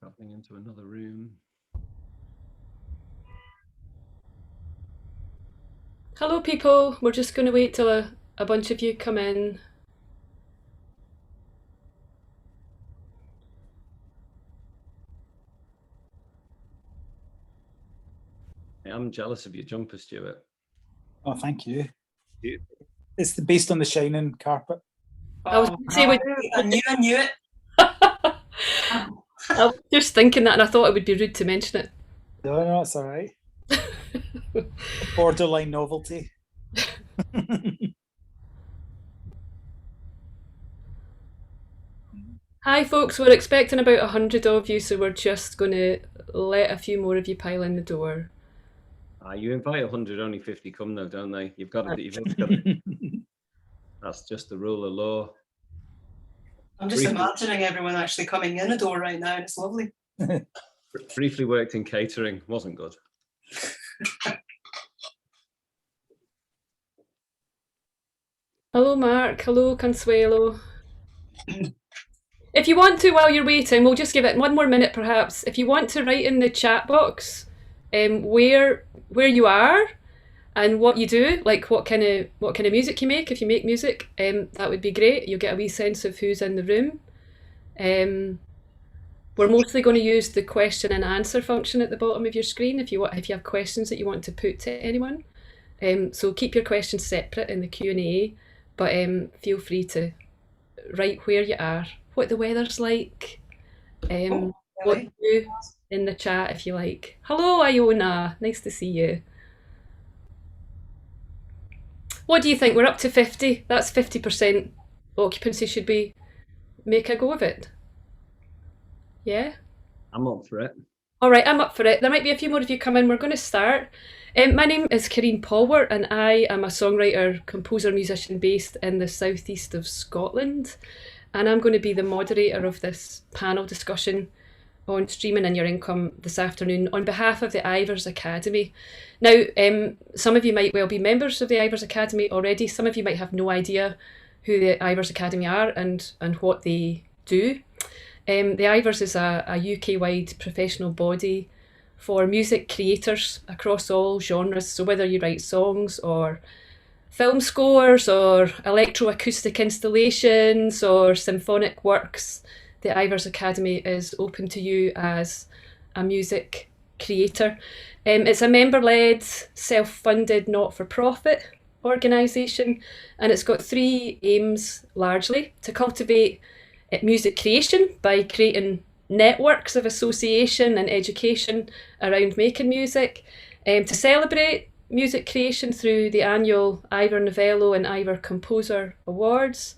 Traveling into another room. Hello people, we're just going to wait till a bunch of you come in. I'm jealous of your jumper, Stuart. Oh, thank you. It's based on the Shining carpet. I was going to say, I knew it. I was just thinking that and I thought it would be rude to mention it. No, it's all right. Borderline novelty. Hi folks, we're expecting about 100 of you, so we're just going to let a few more of you pile in the door. You invite 100, only 50 come though, don't they? You've got to. That's just the rule of law. I'm just imagining everyone actually coming in the door right now, and it's lovely. Briefly worked in catering, wasn't good. Hello Mark, hello Consuelo. If you want to, while you're waiting, we'll just give it 1 more minute perhaps. If you want to write in the chat box where you are and what you do, like what kind of music you make, if you make music, that would be great. You'll get a wee sense of who's in the room. We're mostly going to use the question and answer function at the bottom of your screen if you have questions that you want to put to anyone. So keep your questions separate in the Q&A, but feel free to write where you are, what the weather's like, what you do in the chat if you like. Hello Iona, nice to see you. What do you think? We're up to 50. That's 50% occupancy. Should we make a go of it? Yeah? I'm up for it. All right, I'm up for it. There might be a few more of you come in. We're going to start. My name is Karine Polwart and I am a songwriter, composer, musician based in the southeast of Scotland. And I'm going to be the moderator of this panel discussion on streaming and your income this afternoon on behalf of the Ivors Academy. Now, some of you might well be members of the Ivors Academy already. Some of you might have no idea who the Ivors Academy are and what they do. The Ivors is a UK-wide professional body for music creators across all genres. So whether you write songs or film scores or electroacoustic installations or symphonic works, the Ivors Academy is open to you as a music creator. It's a member-led, self-funded, not-for-profit organisation, and it's got 3 aims largely: to cultivate music creation by creating networks of association and education around making music, to celebrate music creation through the annual Ivor Novello and Ivor Composer Awards,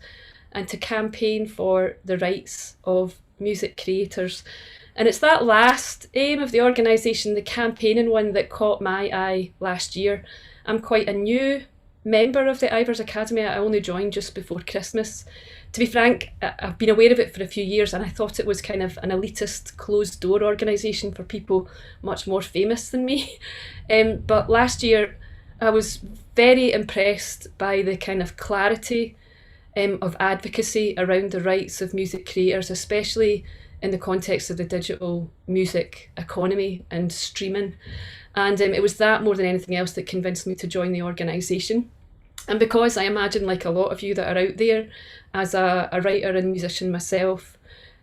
and to campaign for the rights of music creators. And it's that last aim of the organisation, the campaigning one, that caught my eye last year. I'm quite a new member of the Ivors Academy. I only joined just before Christmas. To be frank, I've been aware of it for a few years and I thought it was kind of an elitist, closed-door organisation for people much more famous than me. But last year I was very impressed by the kind of clarity of advocacy around the rights of music creators, especially in the context of the digital music economy and streaming. And it was that more than anything else that convinced me to join the organisation. And because I imagine, like a lot of you that are out there, as a writer and musician myself,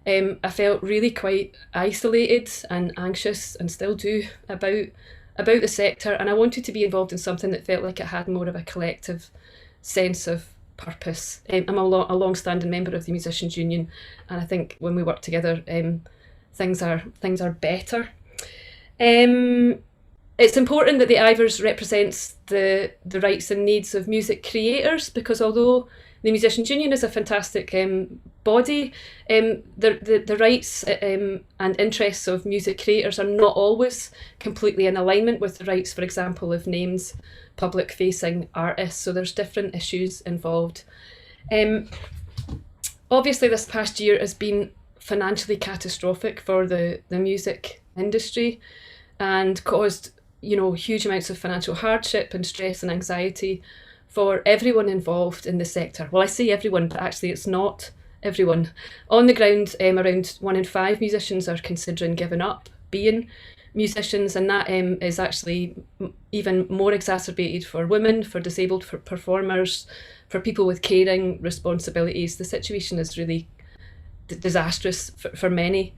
I felt really quite isolated and anxious, and still do, about the sector. And I wanted to be involved in something that felt like it had more of a collective sense of purpose. I'm a long-standing member of the Musicians Union, and I think when we work together, things are better. It's important that the Ivors represents the rights and needs of music creators, because although the Musicians Union is a fantastic body, the rights and interests of music creators are not always completely in alignment with the rights, for example, of names public-facing artists. So there's different issues involved. Obviously, this past year has been financially catastrophic for the music industry and caused huge amounts of financial hardship and stress and anxiety for everyone involved in the sector. Well, I say everyone, but actually it's not everyone. On the ground, around 1 in 5 musicians are considering giving up being musicians, and that is actually even more exacerbated for women, for disabled for performers, for people with caring responsibilities. The situation is really disastrous for many.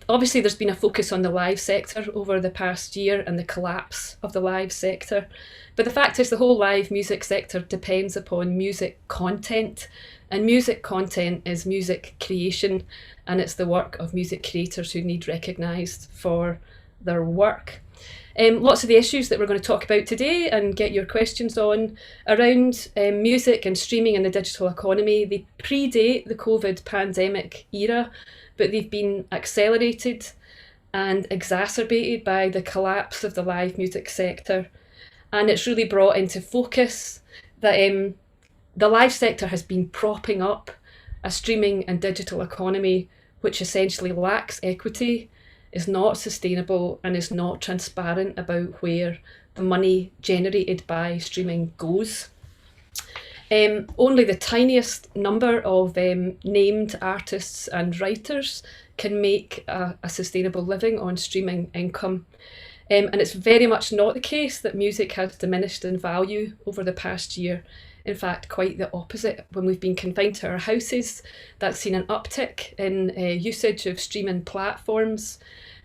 Obviously, there's been a focus on the live sector over the past year and the collapse of the live sector. But the fact is, the whole live music sector depends upon music content. And music content is music creation, and it's the work of music creators who need recognised for their work. Lots of the issues that we're going to talk about today and get your questions on around music and streaming and the digital economy, they predate the COVID pandemic era, but they've been accelerated and exacerbated by the collapse of the live music sector. And it's really brought into focus that the live sector has been propping up a streaming and digital economy which essentially lacks equity, is not sustainable, and is not transparent about where the money generated by streaming goes. Only the tiniest number of named artists and writers can make a sustainable living on streaming income. And it's very much not the case that music has diminished in value over the past year. In fact, quite the opposite. When we've been confined to our houses, that's seen an uptick in usage of streaming platforms.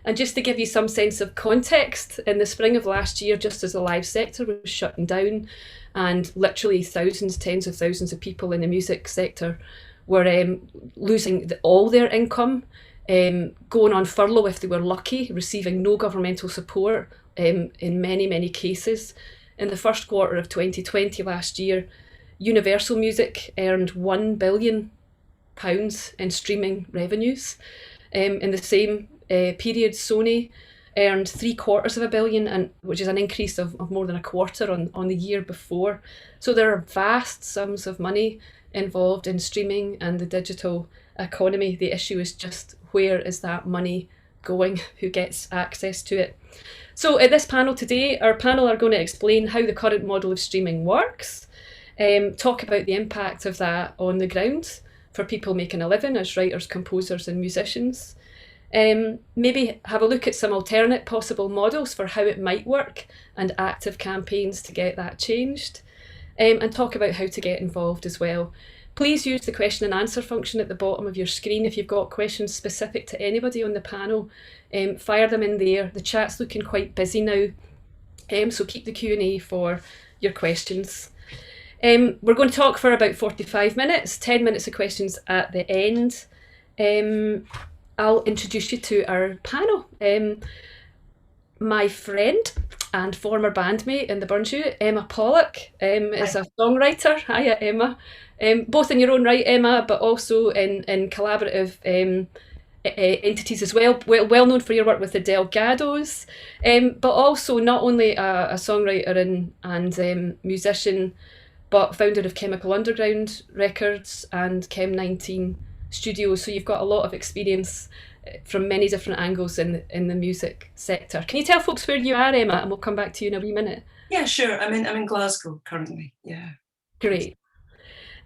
And just to give you some sense of context, in the spring of last year, just as the live sector was shutting down and literally thousands, tens of thousands of people in the music sector were losing all their income, going on furlough if they were lucky, receiving no governmental support in many, many cases. In the first quarter of 2020 last year, Universal Music earned £1 billion in streaming revenues. In the same period, Sony earned £750 million, which is an increase of more than a quarter on the year before. So there are vast sums of money involved in streaming and the digital economy. The issue is just, where is that money going? Who gets access to it? So at this panel today, our panel are going to explain how the current model of streaming works, talk about the impact of that on the ground for people making a living as writers, composers and musicians. Maybe have a look at some alternate possible models for how it might work and active campaigns to get that changed, and talk about how to get involved as well. Please use the question and answer function at the bottom of your screen. If you've got questions specific to anybody on the panel, fire them in there. The chat's looking quite busy now, so keep the Q&A for your questions. We're going to talk for about 45 minutes, 10 minutes of questions at the end. I'll introduce you to our panel. My friend and former bandmate in the Burnshoe, Emma Pollock, is a songwriter. Hiya, Emma. Both in your own right, Emma, but also in collaborative entities as well. Well known for your work with the Delgados, but also not only a songwriter and musician, but founder of Chemikal Underground Records and Chem 19 Studios. So you've got a lot of experience from many different angles in the music sector. Can you tell folks where you are, Emma, and we'll come back to you in a wee minute? Yeah, sure. I'm in Glasgow currently. Yeah. Great.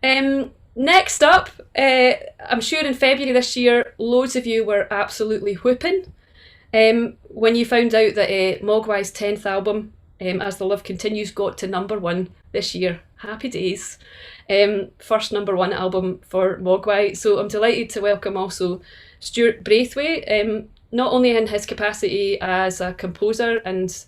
Next up, I'm sure in February this year, loads of you were absolutely whooping when you found out that Mogwai's 10th album, As the Love Continues, got to #1 this year. Happy days. First #1 album for Mogwai. So I'm delighted to welcome also Stuart Braithway, not only in his capacity as a composer and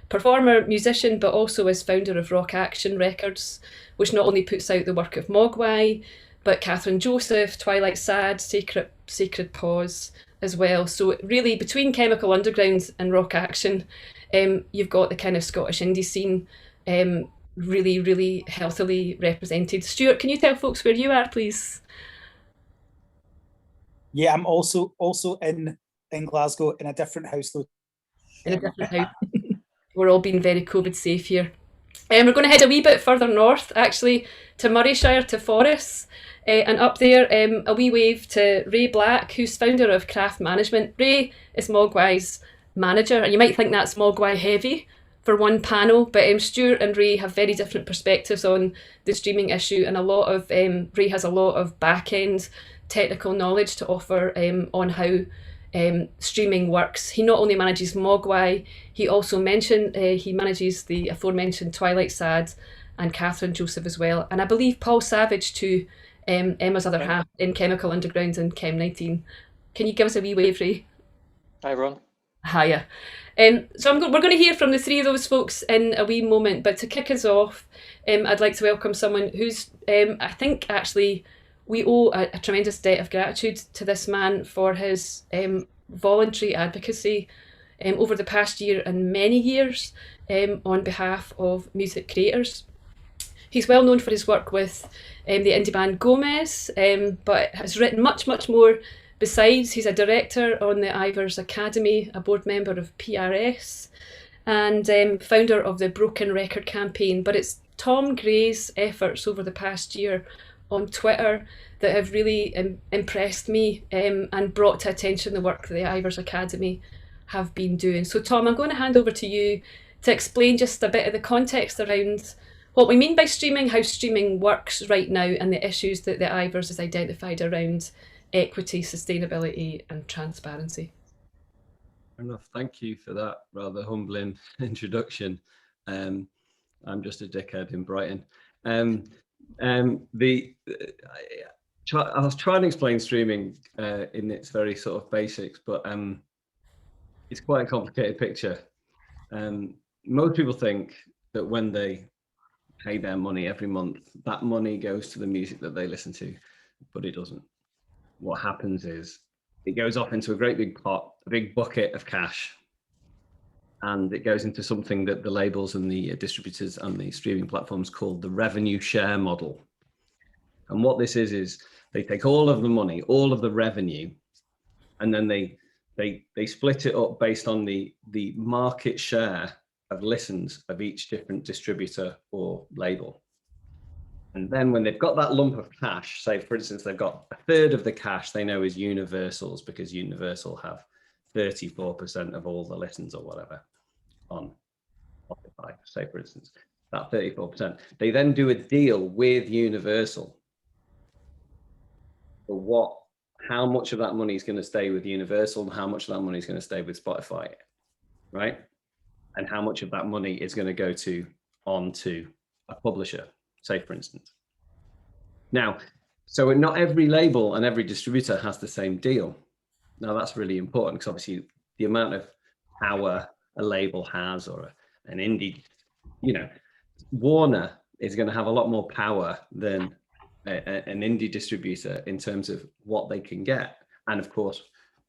performer, musician, but also as founder of Rock Action Records, which not only puts out the work of Mogwai, but Kathryn Joseph, Twilight Sad, Sacred Pause as well. So really, between Chemikal Underground and Rock Action, you've got the kind of Scottish indie scene really, really healthily represented. Stuart, can you tell folks where you are, please? Yeah, I'm also in Glasgow in a different house though. In a different house. We're all being very COVID safe here. We're going to head a wee bit further north, actually, to Murrayshire, to Forres, and up there, a wee wave to Ray Black, who's founder of Craft Management. Ray is Mogwai's manager, and you might think that's Mogwai heavy, for one panel, but Stuart and Ray have very different perspectives on the streaming issue, and a lot of Ray has a lot of back-end technical knowledge to offer on how streaming works. He not only manages Mogwai, he also he manages the aforementioned Twilight SAD and Kathryn Joseph as well, and I believe Paul Savage too, Emma's other half in Chemikal Underground and Chem 19. Can you give us a wee wave, Ray? Hi, Ron. Hiya. So we're going to hear from the three of those folks in a wee moment, but to kick us off, I'd like to welcome someone who's, I think actually we owe a tremendous debt of gratitude to this man for his voluntary advocacy over the past year and many years on behalf of music creators. He's well known for his work with the indie band Gomez, but has written much, much more. Besides, he's a director on the Ivors Academy, a board member of PRS, and founder of the Broken Record campaign. But it's Tom Gray's efforts over the past year on Twitter that have really impressed me and brought to attention the work that the Ivors Academy have been doing. So Tom, I'm going to hand over to you to explain just a bit of the context around what we mean by streaming, how streaming works right now, and the issues that the Ivors has identified around equity, sustainability and transparency. Fair enough. Thank you for that rather humbling introduction. I'm just a dickhead in Brighton. I'll try and explain streaming in its very sort of basics, but it's quite a complicated picture. Most people think that when they pay their money every month, that money goes to the music that they listen to, but it doesn't. What happens is it goes off into a great big pot, a big bucket of cash, and it goes into something that the labels and the distributors and the streaming platforms call the revenue share model. And what this is they take all of the money, all of the revenue, and then they split it up based on the market share of listens of each different distributor or label. And then when they've got that lump of cash, say for instance, they've got a third of the cash they know is Universal's, because Universal have 34% of all the listens or whatever on Spotify, say for instance, that 34%. They then do a deal with Universal for how much of that money is going to stay with Universal and how much of that money is going to stay with Spotify, right? And how much of that money is going to go onto a publisher, say for instance. Now, so not every label and every distributor has the same deal. Now that's really important because obviously the amount of power a label has or an indie, Warner is going to have a lot more power than an indie distributor in terms of what they can get. And of course,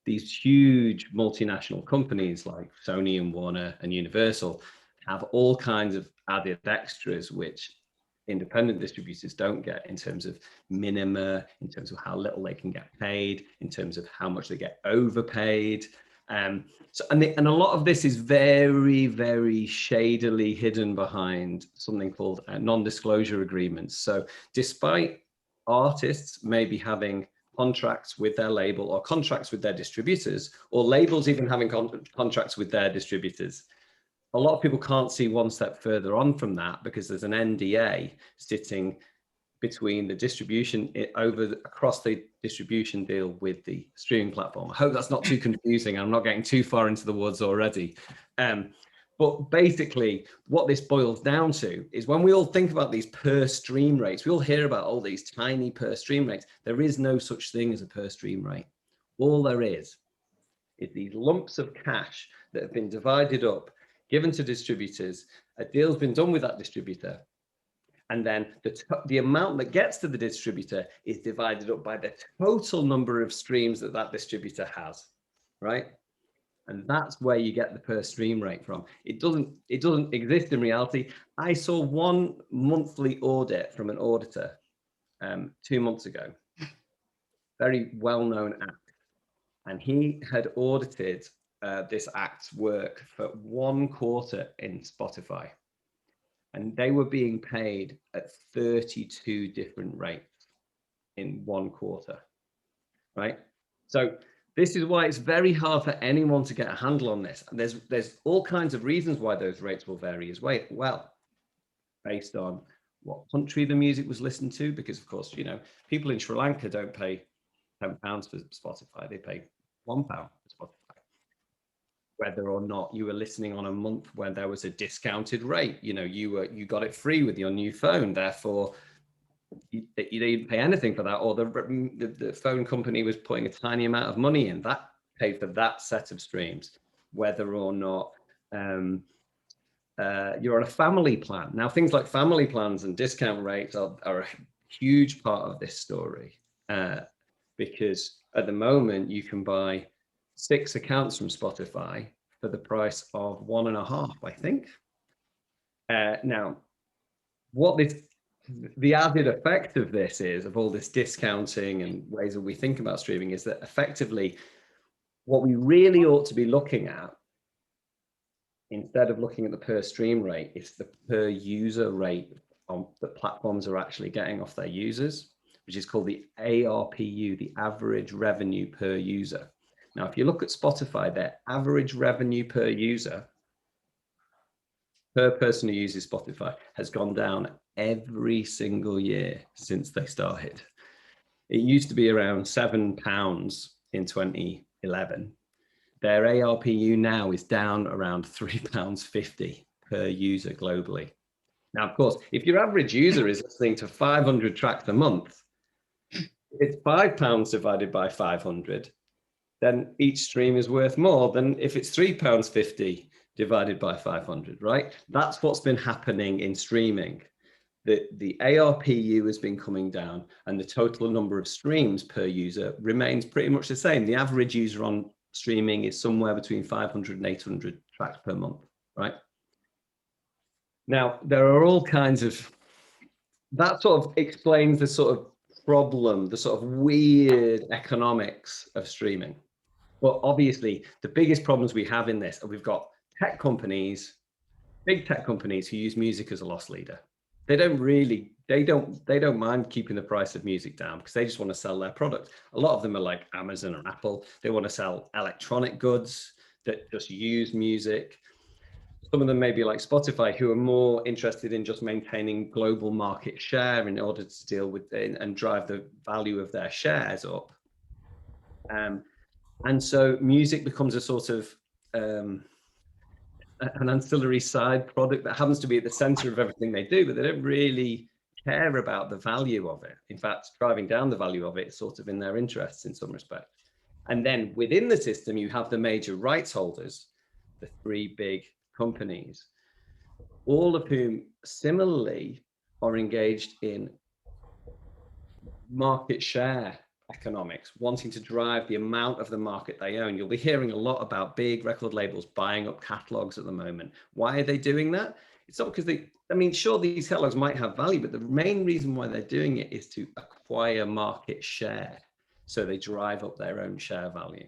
these huge multinational companies like Sony and Warner and Universal have all kinds of added extras which independent distributors don't get, in terms of minima, in terms of how little they can get paid, in terms of how much they get overpaid. And a lot of this is very, very shadily hidden behind something called non-disclosure agreements. So despite artists maybe having contracts with their label or contracts with their distributors, or labels even having contracts with their distributors, a lot of people can't see one step further on from that because there's an NDA sitting between the distribution across the distribution deal with the streaming platform. I hope that's not too confusing. I'm not getting too far into the woods already. But basically what this boils down to is when we all think about these per stream rates, we all hear about all these tiny per stream rates. There is no such thing as a per stream rate. All there is these lumps of cash that have been divided up, given to distributors. A deal's been done with that distributor, and then the amount that gets to the distributor is divided up by the total number of streams that distributor has, right? And that's where you get the per stream rate from. It doesn't exist in reality. I saw one monthly audit from an auditor 2 months ago, very well-known act, and he had audited this act's work for 1 quarter in Spotify, and they were being paid at 32 different rates in 1 quarter, right? So This is why it's very hard for anyone to get a handle on this. And there's all kinds of reasons why those rates will vary as well, based on what country the music was listened to, because of course, you know, people in Sri Lanka don't pay £10 for Spotify, they pay £1 for Spotify. Whether or not you were listening on a month when there was a discounted rate, you know, you got it free with your new phone, therefore you didn't pay anything for that, or the phone company was putting a tiny amount of money in, that paid for that set of streams. Whether or not you're on a family plan. Now, things like family plans and discount rates are a huge part of this story, because at the moment you can buy 6 accounts from Spotify for the price of 1.5, I think. Now, what the added effect of this is, of all this discounting and ways that we think about streaming, is that effectively what we really ought to be looking at, instead of looking at the per stream rate, is the per user rate that platforms are actually getting off their users, which is called the ARPU, the average revenue per user. Now, if you look at Spotify, their average revenue per user, per person who uses Spotify, has gone down every single year since they started. It used to be around £7 in 2011. Their ARPU now is down around £3.50 per user globally. Now, of course, if your average user is listening to 500 tracks a month, it's £5 divided by 500, then each stream is worth more than if it's £3.50 divided by 500, right? That's what's been happening in streaming. The ARPU has been coming down, and the total number of streams per user remains pretty much the same. The average user on streaming is somewhere between 500 and 800 tracks per month, right? Now, there are all kinds of, that sort of explains the sort of problem, the sort of weird economics of streaming. But obviously, the biggest problems we have in this, we've got tech companies, big tech companies who use music as a loss leader. They don't mind keeping the price of music down because they just want to sell their product. A lot of them are like Amazon or Apple. They want to sell electronic goods that just use music. Some of them may be like Spotify, who are more interested in just maintaining global market share in order to deal with and drive the value of their shares up. And so music becomes a sort of an ancillary side product that happens to be at the center of everything they do, but they don't really care about the value of it. In fact, driving down the value of it is sort of in their interests in some respect. And then within the system, you have the major rights holders, the 3 big companies, all of whom similarly are engaged in market share economics, wanting to drive the amount of the market they own. You'll be hearing a lot about big record labels buying up catalogs at the moment. Why are they doing that? It's not because sure, these catalogs might have value, but the main reason why they're doing it is to acquire market share. So they drive up their own share value.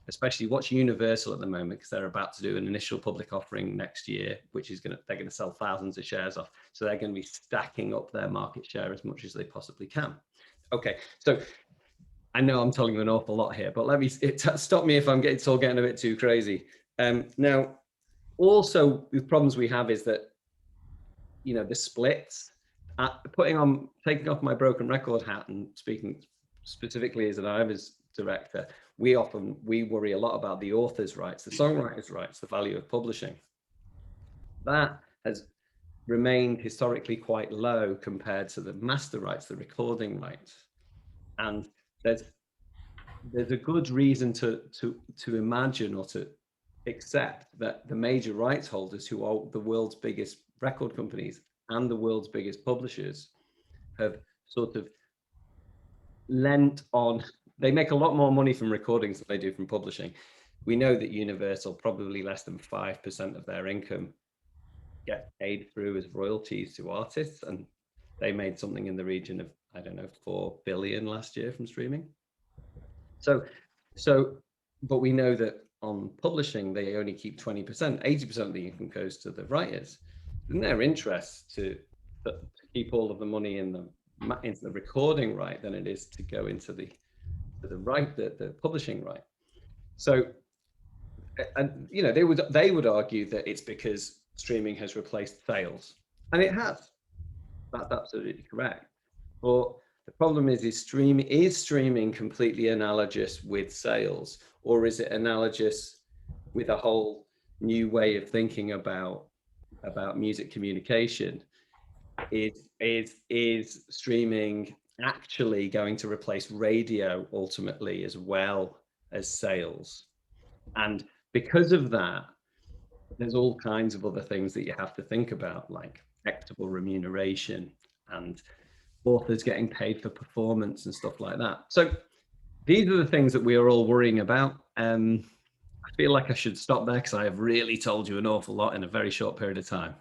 Especially watch Universal at the moment, because they're about to do an initial public offering next year, which is they're going to sell thousands of shares off. So they're going to be stacking up their market share as much as they possibly can. Okay, so I know I'm telling you an awful lot here, but stop me if it's all getting a bit too crazy. Now, also the problems we have is that, you know, the splits, taking off my broken record hat and speaking specifically as an Ivors director, we worry a lot about the author's rights, the songwriter's rights, the value of publishing. That has remained historically quite low compared to the master rights, the recording rights. And there's a good reason to imagine or to accept that the major rights holders, who are the world's biggest record companies and the world's biggest publishers, have sort of lent on. They make a lot more money from recordings than they do from publishing. We know that Universal, probably less than 5% of their income get paid through as royalties to artists, and they made something in the region of, I don't know, 4 billion last year from streaming. But we know that on publishing, they only keep 20%, 80% of the income goes to the writers. In their interest to keep all of the money into the recording right than it is to go into the publishing right. So, and you know, they would argue that it's because streaming has replaced sales, and it has. That's absolutely correct. But the problem is streaming completely analogous with sales, or is it analogous with a whole new way of thinking about music communication? Is streaming actually going to replace radio ultimately as well as sales? And because of that, there's all kinds of other things that you have to think about, like equitable remuneration and authors getting paid for performance and stuff like that. So these are the things that we are all worrying about. I feel like I should stop there because I have really told you an awful lot in a very short period of time.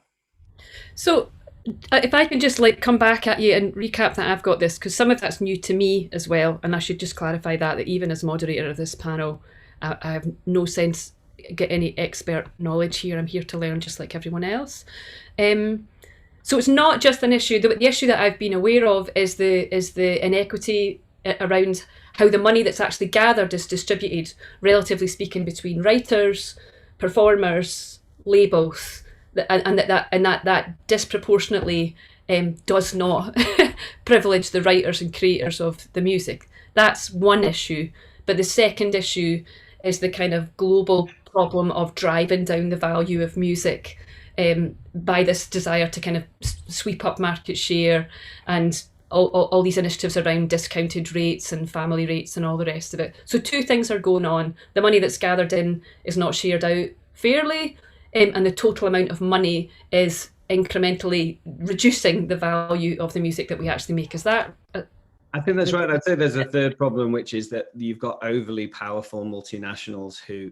So if I can just like come back at you and recap that I've got this, because some of that's new to me as well, and I should just clarify that even as moderator of this panel, I have no sense get any expert knowledge here. I'm here to learn just like everyone else. So it's not just an issue. The issue that I've been aware of is the inequity around how the money that's actually gathered is distributed, relatively speaking, between writers, performers, labels, and that disproportionately does not privilege the writers and creators of the music. That's one issue. But the second issue is the kind of global problem of driving down the value of music by this desire to kind of sweep up market share and all these initiatives around discounted rates and family rates and all the rest of it. So two things are going on. The money that's gathered in is not shared out fairly, and the total amount of money is incrementally reducing the value of the music that we actually make. Is that... I think that's right. I'd say there's a third problem, which is that you've got overly powerful multinationals who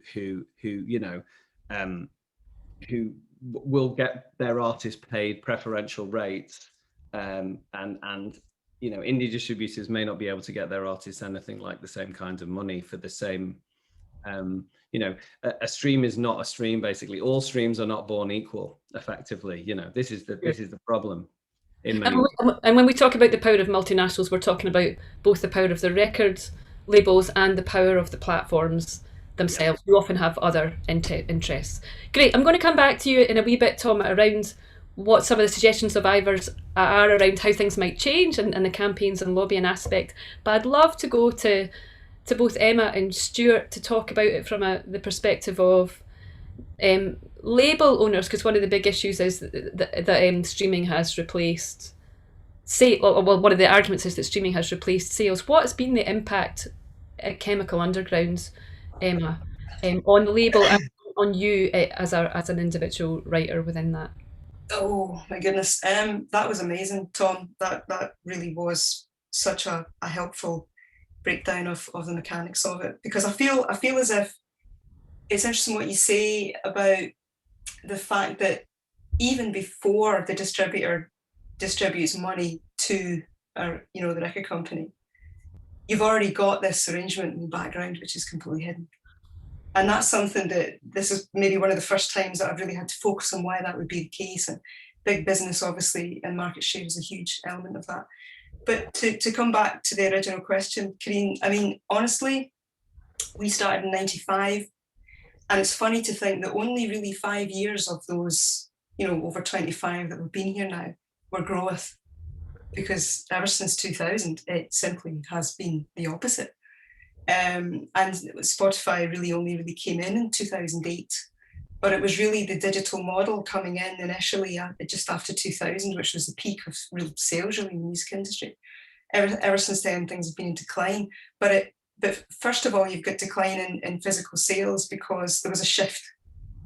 you know, who will get their artists paid preferential rates, and you know, indie distributors may not be able to get their artists anything like the same kinds of money for the same. You know, a stream is not a stream. Basically, all streams are not born equal. Effectively, you know, this is the problem. And when we talk about the power of multinationals, we're talking about both the power of the records labels and the power of the platforms themselves, who often have other interests. Great. I'm going to come back to you in a wee bit, Tom, around what some of the suggestions of Ivors are around how things might change and the campaigns and lobbying aspect. But I'd love to go to both Emma and Stuart to talk about it from the perspective of label owners, because one of the big issues is that streaming has replaced one of the arguments is that streaming has replaced sales. What has been the impact at Chemikal Underground, Emma, on the label and on you as an individual writer within that? Oh my goodness, that was amazing, Tom. That really was such a helpful breakdown of the mechanics of it, because I feel as if it's interesting what you say about the fact that even before the distributor distributes money to the record company, you've already got this arrangement in the background which is completely hidden. And that's something that this is maybe one of the first times that I've really had to focus on why that would be the case. And big business, obviously, and market share is a huge element of that. But to come back to the original question, Karine, I mean, honestly, we started in 95. And it's funny to think that only really 5 years of those, over 25 that we've been here now, were growth. Because ever since 2000, it simply has been the opposite. And Spotify only came in 2008. But it was really the digital model coming in initially just after 2000, which was the peak of real sales really in the music industry. Ever since then, things have been in decline. But first of all, you've got decline in physical sales because there was a shift.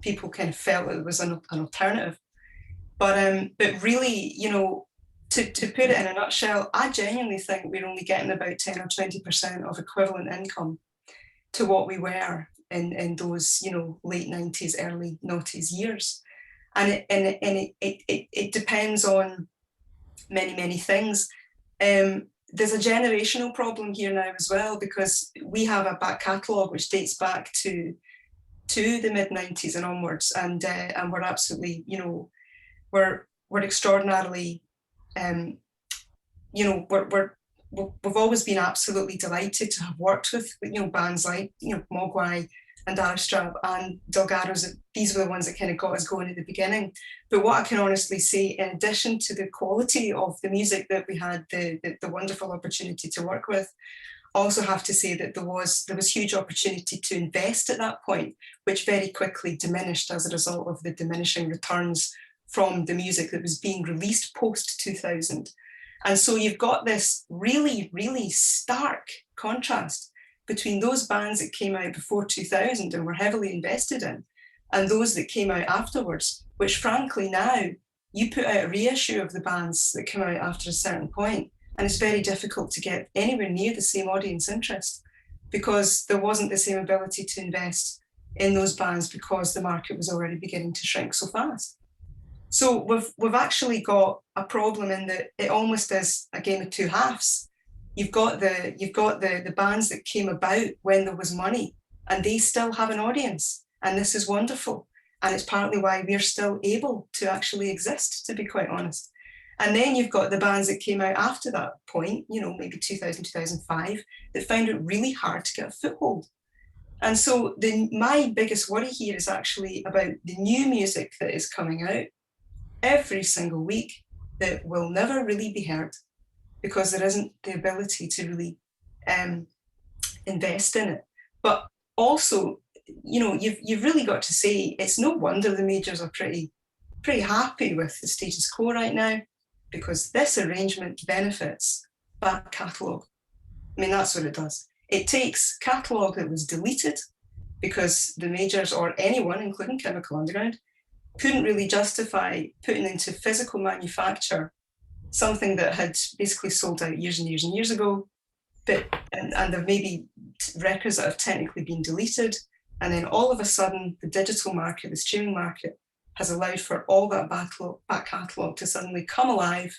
People kind of felt that it was an alternative. But really, to put it in a nutshell, I genuinely think we're only getting about 10 or 20% of equivalent income to what we were in those, late 90s, early noughties years. And it depends on many, many things. There's a generational problem here now as well, because we have a back catalogue which dates back to the mid-90s and onwards, and we're absolutely, we're extraordinarily, we're we've always been absolutely delighted to have worked with, bands like, Mogwai and Arpu and Delgados. These were the ones that kind of got us going at the beginning. But what I can honestly say, in addition to the quality of the music that we had the wonderful opportunity to work with, I also have to say that there was huge opportunity to invest at that point, which very quickly diminished as a result of the diminishing returns from the music that was being released post 2000. And so you've got this really, really stark contrast between those bands that came out before 2000 and were heavily invested in, and those that came out afterwards, which frankly now you put out a reissue of the bands that come out after a certain point, and it's very difficult to get anywhere near the same audience interest, because there wasn't the same ability to invest in those bands because the market was already beginning to shrink so fast. So we've actually got a problem in that it almost is a game of two halves. You've got the bands that came about when there was money, and they still have an audience, and this is wonderful, and it's partly why we're still able to actually exist, to be quite honest. And then you've got the bands that came out after that point, maybe 2000, 2005, that found it really hard to get a foothold. And so my biggest worry here is actually about the new music that is coming out every single week that will never really be heard, because there isn't the ability to really invest in it. But also, you've really got to say, it's no wonder the majors are pretty happy with the status quo right now, because this arrangement benefits back catalogue. I mean, that's what it does. It takes catalogue that was deleted because the majors, or anyone, including Chemikal Underground, couldn't really justify putting into physical manufacture something that had basically sold out years and years and years ago, and there may be records that have technically been deleted, and then all of a sudden the digital market, the streaming market, has allowed for all that back catalogue to suddenly come alive,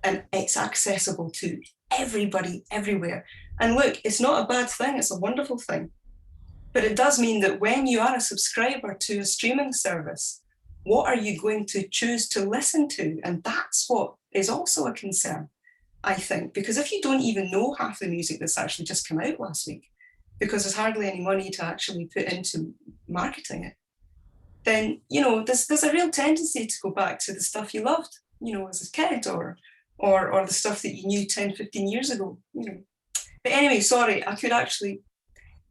and it's accessible to everybody everywhere. And look, it's not a bad thing, it's a wonderful thing. But it does mean that when you are a subscriber to a streaming service, what are you going to choose to listen to? And that's what is also a concern, I think, because if you don't even know half the music that's actually just come out last week, because there's hardly any money to actually put into marketing it, then, there's a real tendency to go back to the stuff you loved, as a kid, or the stuff that you knew 10, 15 years ago, But anyway, sorry, I could actually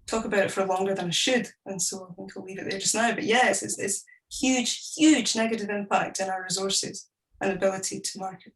talk about it for longer than I should, and so I think I'll leave it there just now. But yes, it's huge negative impact on our resources and ability to market.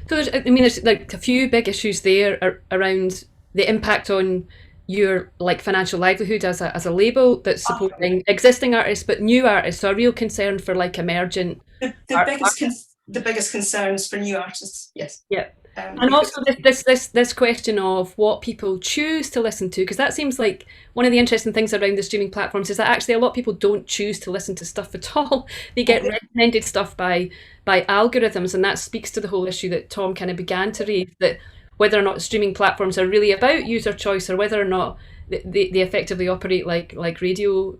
So there's like a few big issues there around the impact on your financial livelihood as a label that's supporting existing artists, but new artists. So a real concern for emergent. The biggest concerns for new artists, yes. Yeah. And also this question of what people choose to listen to, because that seems like one of the interesting things around the streaming platforms is that actually a lot of people don't choose to listen to stuff at all. They get recommended stuff by algorithms, and that speaks to the whole issue that Tom kind of began to raise, that whether or not streaming platforms are really about user choice, or whether or not they effectively operate like radio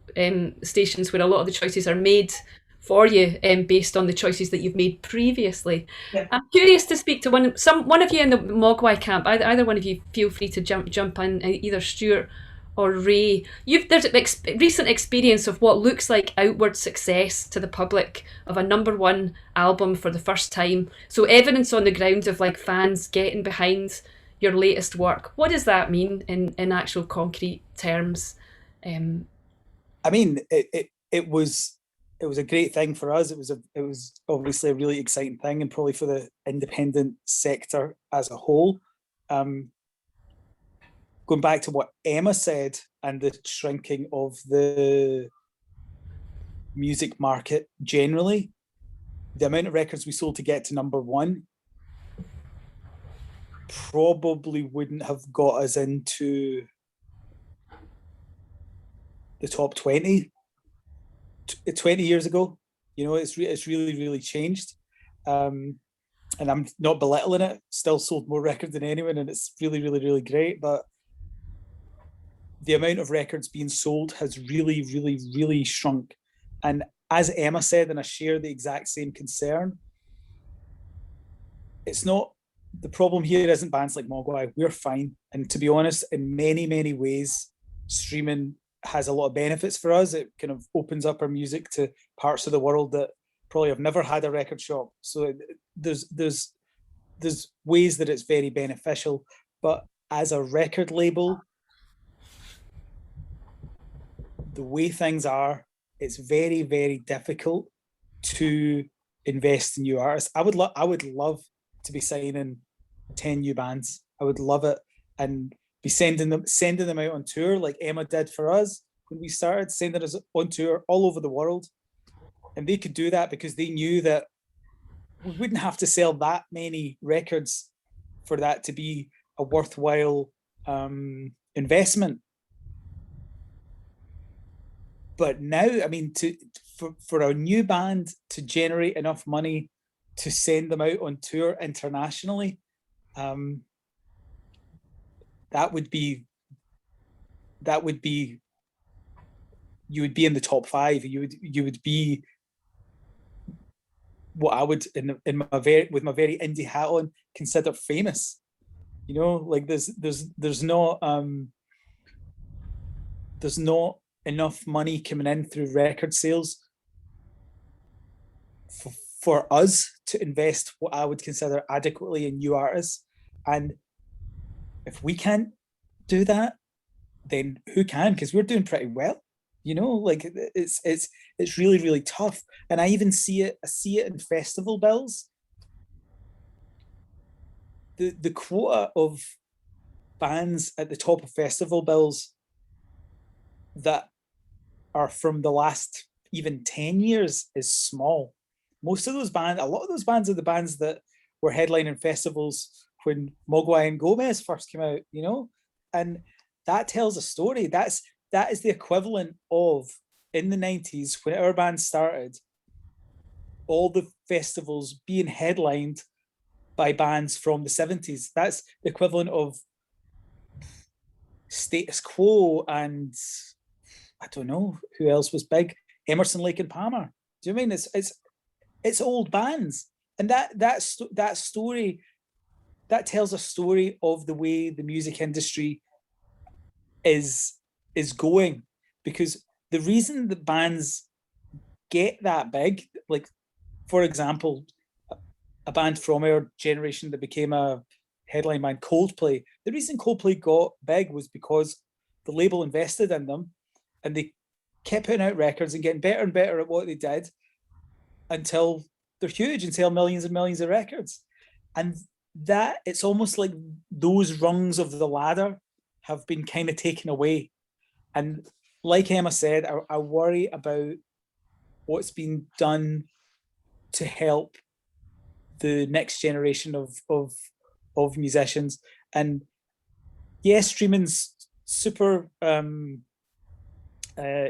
stations, where a lot of the choices are made for you based on the choices that you've made previously. Yeah. I'm curious to speak to one of you in the Mogwai camp. Either one of you feel free to jump in, either Stuart or Ray. There's recent experience of what looks like outward success to the public of a #1 album for the first time. So evidence on the ground of fans getting behind your latest work. What does that mean in actual concrete terms? I mean, it was a great thing for us. It was obviously a really exciting thing, and probably for the independent sector as a whole. Going back to what Emma said, and the shrinking of the music market generally, the amount of records we sold to get to #1 probably wouldn't have got us into the top 20 20 years ago. It's really, really changed. And I'm not belittling it, still sold more records than anyone, and it's really, really, really great. But the amount of records being sold has really, really, really shrunk. And as Emma said, and I share the exact same concern, it's not the problem here isn't bands like Mogwai. We're fine. And to be honest, in many, many ways, streaming has a lot of benefits for us. It kind of opens up our music to parts of the world that probably have never had a record shop. So there's ways that it's very beneficial. But as a record label, the way things are, it's very, very difficult to invest in new artists. I would love to be signing 10 new bands. I would love it, and be sending them out on tour like Emma did for us when we started, sending us on tour all over the world. And they could do that because they knew that we wouldn't have to sell that many records for that to be a worthwhile investment. But now, I mean, for a new band to generate enough money to send them out on tour internationally, that would be you would be in the top 5. You would be what I would with my very indie hat on consider famous. You know, like there's not enough money coming in through record sales for us to invest what I would consider adequately in new artists. And if we can't do that, then who can? Because we're doing pretty well. You know, like it's really, really tough. And I even see it in festival bills. The quota of bands at the top of festival bills that are from the last even 10 years is small. Most of those bands, a lot of those bands are the bands that were headlining festivals when Mogwai and Gomez first came out, you know? And that tells a story. That is the equivalent of, in the 90s, when our band started, all the festivals being headlined by bands from the 70s. That's the equivalent of Status Quo and I don't know who else was big. Emerson, Lake and Palmer. Do you mean it's old bands? And that story, that tells a story of the way the music industry is going. Because the reason that bands get that big, like for example, a band from our generation that became a headline band, Coldplay. The reason Coldplay got big was because the label invested in them, and they kept putting out records and getting better and better at what they did until they're huge and sell millions and millions of records. And that, it's almost like those rungs of the ladder have been kind of taken away. And like Emma said, I worry about what's been done to help the next generation of musicians. And yes, streaming's super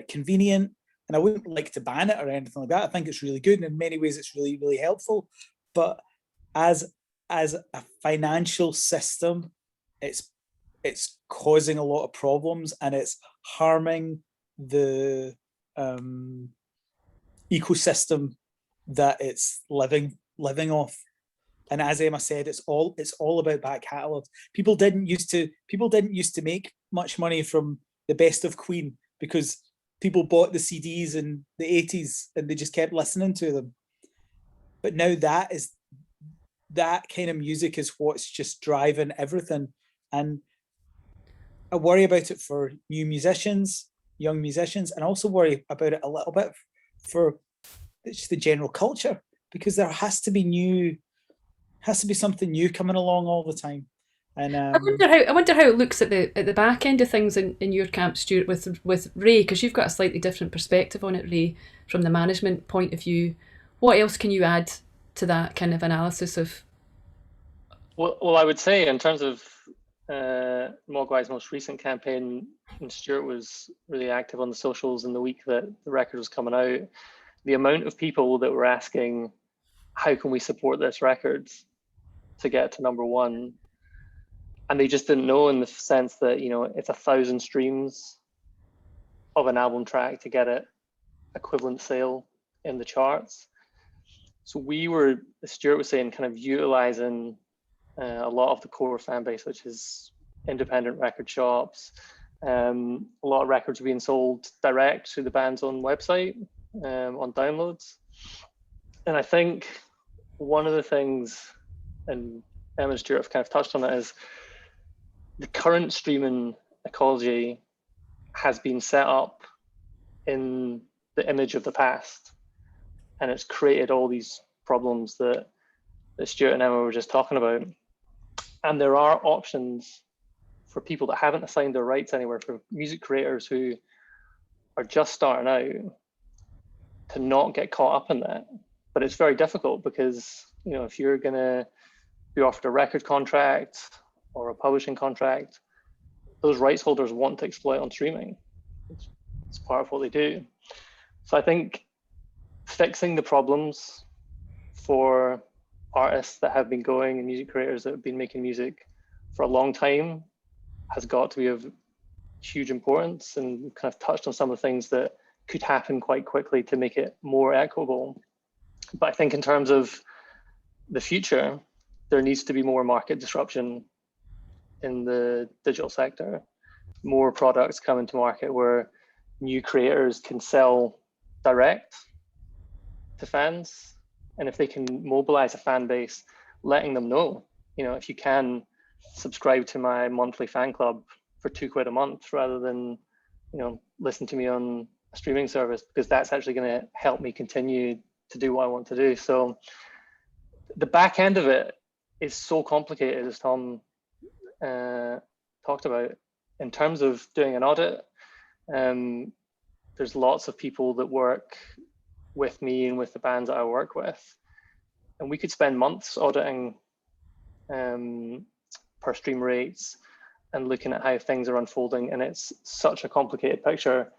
convenient, and I wouldn't like to ban it or anything like that. I think it's really good, and in many ways it's really, really helpful. But as a financial system, it's causing a lot of problems, and it's harming the ecosystem that it's living off. And as Emma said, it's all about back catalogs. People didn't used to make much money from the best of Queen because people bought the CDs in the 80s and they just kept listening to them. But now that kind of music is what's just driving everything. And I worry about it for new musicians, young musicians, and also worry about it a little bit for just the general culture, because there has to be something new coming along all the time. And I wonder how it looks at the back end of things in your camp, Stuart, with Ray, because you've got a slightly different perspective on it, Ray, from the management point of view. What else can you add to that kind of analysis of? Well, I would say in terms of Mogwai's most recent campaign, and Stuart was really active on the socials in the week that the record was coming out, the amount of people that were asking, how can we support this record to get to #1? And they just didn't know, in the sense that, you know, it's 1,000 streams of an album track to get it equivalent sale in the charts. So we were, as Stuart was saying, kind of utilizing a lot of the core fan base, which is independent record shops. A lot of records are being sold direct through the band's own website on downloads. And I think one of the things, and Emma and Stuart have kind of touched on it, is the current streaming ecology has been set up in the image of the past, and it's created all these problems that Stuart and Emma were just talking about. And there are options for people that haven't assigned their rights anywhere, for music creators who are just starting out, to not get caught up in that. But it's very difficult because, you know, if you're going to be offered a record contract or a publishing contract, those rights holders want to exploit on streaming. It's part of what they do. So I think fixing the problems for artists that have been going and music creators that have been making music for a long time has got to be of huge importance, and we've kind of touched on some of the things that could happen quite quickly to make it more equitable. But I think in terms of the future, there needs to be more market disruption in the digital sector, more products coming to market where new creators can sell direct to fans. And if they can mobilize a fan base, letting them know, you know, if you can subscribe to my monthly fan club for £2 a month rather than, you know, listen to me on a streaming service, because that's actually going to help me continue to do what I want to do. So the back end of it is so complicated, as Tom talked about. In terms of doing an audit, there's lots of people that work with me and with the bands that I work with, and we could spend months auditing per stream rates and looking at how things are unfolding, and it's such a complicated picture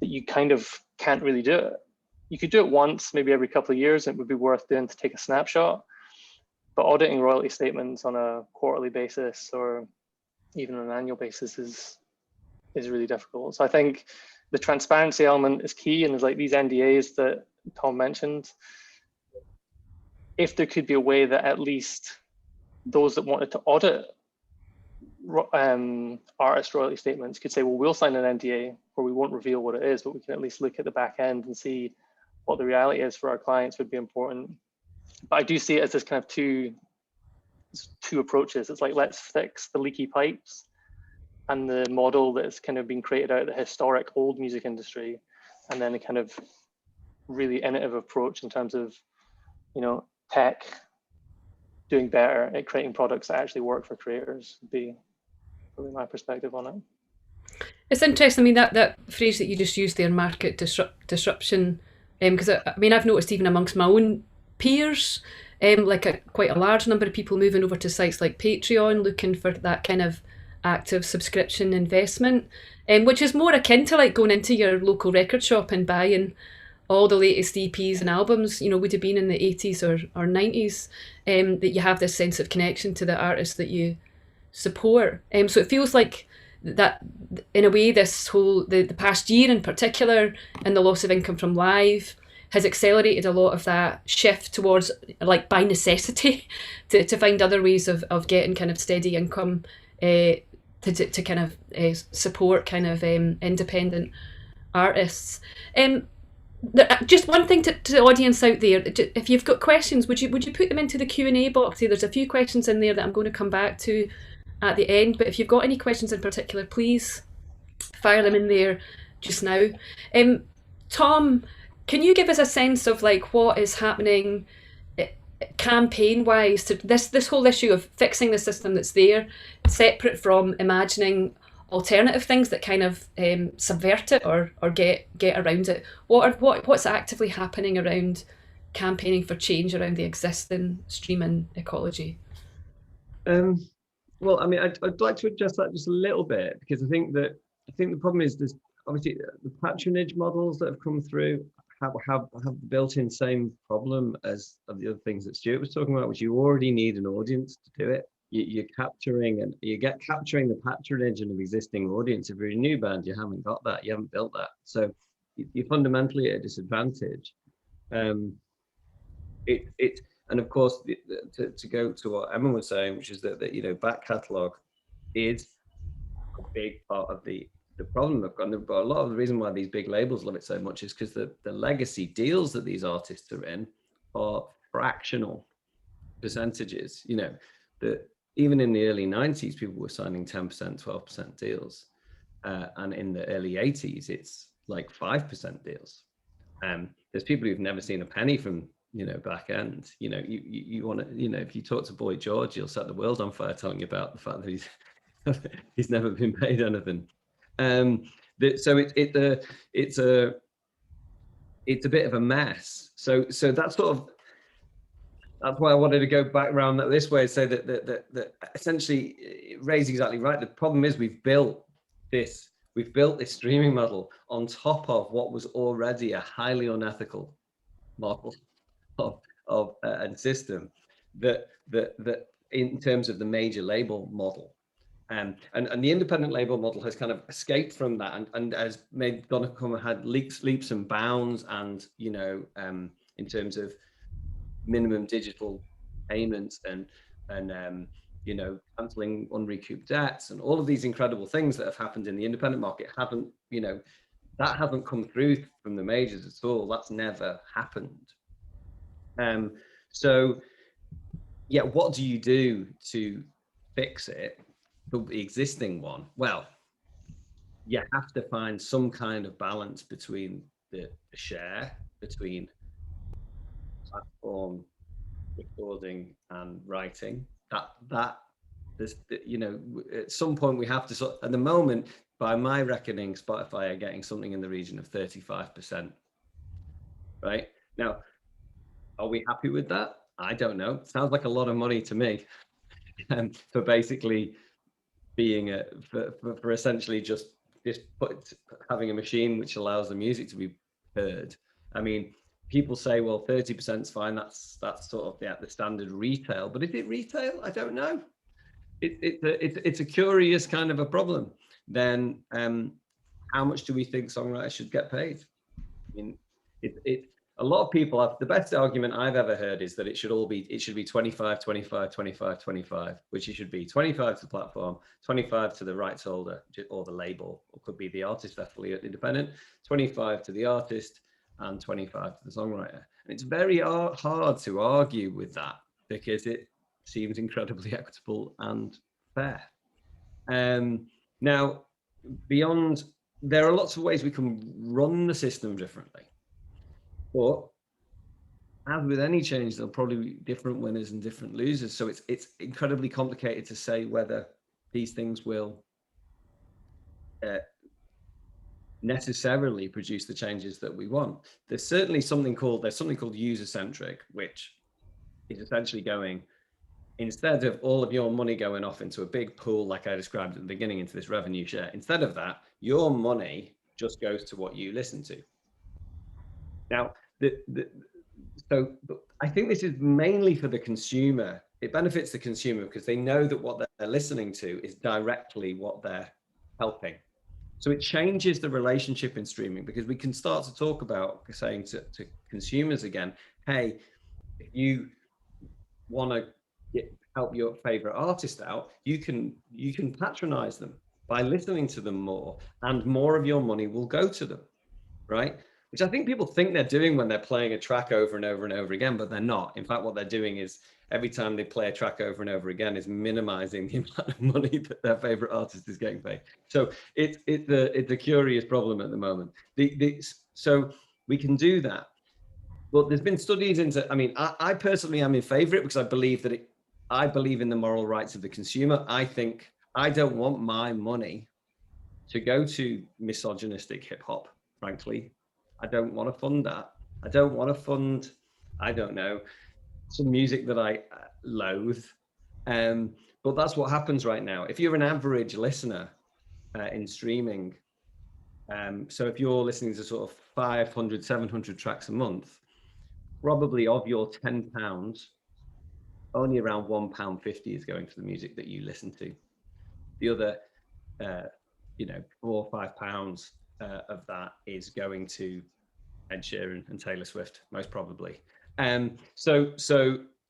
that you kind of can't really do it. You could do it once, maybe every couple of years, and it would be worth doing to take a snapshot. But auditing royalty statements on a quarterly basis or even on an annual basis is really difficult. So I think the transparency element is key, and there's like these NDAs that Tom mentioned. If there could be a way that at least those that wanted to audit artist royalty statements could say, well, we'll sign an NDA where we won't reveal what it is, but we can at least look at the back end and see what the reality is for our clients, would be important. But I do see it as this kind of two approaches. It's like, let's fix the leaky pipes and the model that's kind of been created out of the historic old music industry, and then a kind of really innovative approach in terms of, you know, tech doing better at creating products that actually work for creators, would be really my perspective on it. It's interesting. I mean, that phrase that you just used there, market disruption, because I mean, I've noticed even amongst my own peers, quite a large number of people moving over to sites like Patreon, looking for that kind of active subscription investment, which is more akin to like going into your local record shop and buying all the latest EPs and albums, you know, would have been in the 80s or 90s, that you have this sense of connection to the artist that you support. So it feels like that, in a way, this whole, the past year in particular, and the loss of income from live, has accelerated a lot of that shift towards, like, by necessity, to find other ways of getting kind of steady income, to kind of support kind of independent artists. Just one thing to the audience out there, if you've got questions, would you put them into the Q&A box here? There's a few questions in there that I'm going to come back to at the end, but if you've got any questions in particular, please fire them in there just now. Tom, can you give us a sense of like what is happening campaign-wise to this whole issue of fixing the system that's there, separate from imagining alternative things that kind of subvert it or get around it? What's actively happening around campaigning for change around the existing streaming ecology? Well, I mean, I'd like to adjust that just a little bit, because I think the problem is there's obviously the patronage models that have come through have the built-in same problem as of the other things that Stuart was talking about, which you already need an audience to do it. You're capturing the patronage of an existing audience. If you're a new band, you haven't got that, you haven't built that, so you're fundamentally at a disadvantage. And of course, to go to what Emma was saying, which is that you know, back catalogue is a big part of the problem of, and a lot of the reason why these big labels love it so much is because the legacy deals that these artists are in are fractional percentages. You know, that even in the early 90s, people were signing 10%, 12% deals. And in the early 80s, it's like 5% deals. There's people who've never seen a penny from, you know, back end. You know, you want to, you know, if you talk to Boy George, he'll set the world on fire telling you about the fact that he's never been paid anything. So it's a bit of a mess. So that's sort of, that's why I wanted to go back around that this way and say that essentially Ray's exactly right. The problem is we've built this streaming model on top of what was already a highly unethical model of and system that in terms of the major label model. And the independent label model has kind of escaped from that and has had leaps and bounds, and you know, in terms of minimum digital payments and you know, cancelling unrecouped debts and all of these incredible things that have happened in the independent market haven't, you know, that hasn't come through from the majors at all. That's never happened. So yeah, what do you do to fix it? The existing one, well, you have to find some kind of balance between the share between platform recording and writing. That there's, you know, at some point we have to at the moment, by my reckoning, Spotify are getting something in the region of 35%. Right now, are we happy with that? I don't know. It sounds like a lot of money to me. For basically being for essentially just having a machine which allows the music to be heard. I mean, people say, well, 30% is fine. That's sort of the standard retail. But is it retail? I don't know. It's a curious kind of a problem. Then how much do we think songwriters should get paid? I mean, a lot of people have, the best argument I've ever heard is that it should be 25, 25, 25, 25, which it should be 25 to the platform, 25 to the rights holder or the label, or could be the artist affiliate independent, 25 to the artist and 25 to the songwriter. And it's very hard to argue with that because it seems incredibly equitable and fair. Now, beyond, there are lots of ways we can run the system differently. But as with any change, there'll probably be different winners and different losers. So it's incredibly complicated to say whether these things will necessarily produce the changes that we want. There's something called User-Centric, which is essentially going, instead of all of your money going off into a big pool, like I described at the beginning, into this revenue share, instead of that, your money just goes to what you listen to. Now, so I think this is mainly for the consumer. It benefits the consumer because they know that what they're listening to is directly what they're helping. So it changes the relationship in streaming, because we can start to talk about saying to consumers again, hey, if you want to help your favorite artist out, you can patronize them by listening to them more, and more of your money will go to them, right? Which I think people think they're doing when they're playing a track over and over and over again, but they're not. In fact, what they're doing is every time they play a track over and over again is minimizing the amount of money that their favorite artist is getting paid. So it's a curious problem at the moment. So we can do that. Well, there's been studies into, I mean, I personally am in favor of it because I believe in the moral rights of the consumer. I don't want my money to go to misogynistic hip hop, frankly. I don't want to fund that. I don't want to fund, I don't know, some music that I loathe. But that's what happens right now. If you're an average listener in streaming, so if you're listening to sort of 500, 700 tracks a month, probably of your £10, only around £1.50 is going to the music that you listen to. The other, £4 or £5 of that is going to Ed Sheeran and Taylor Swift, most probably. So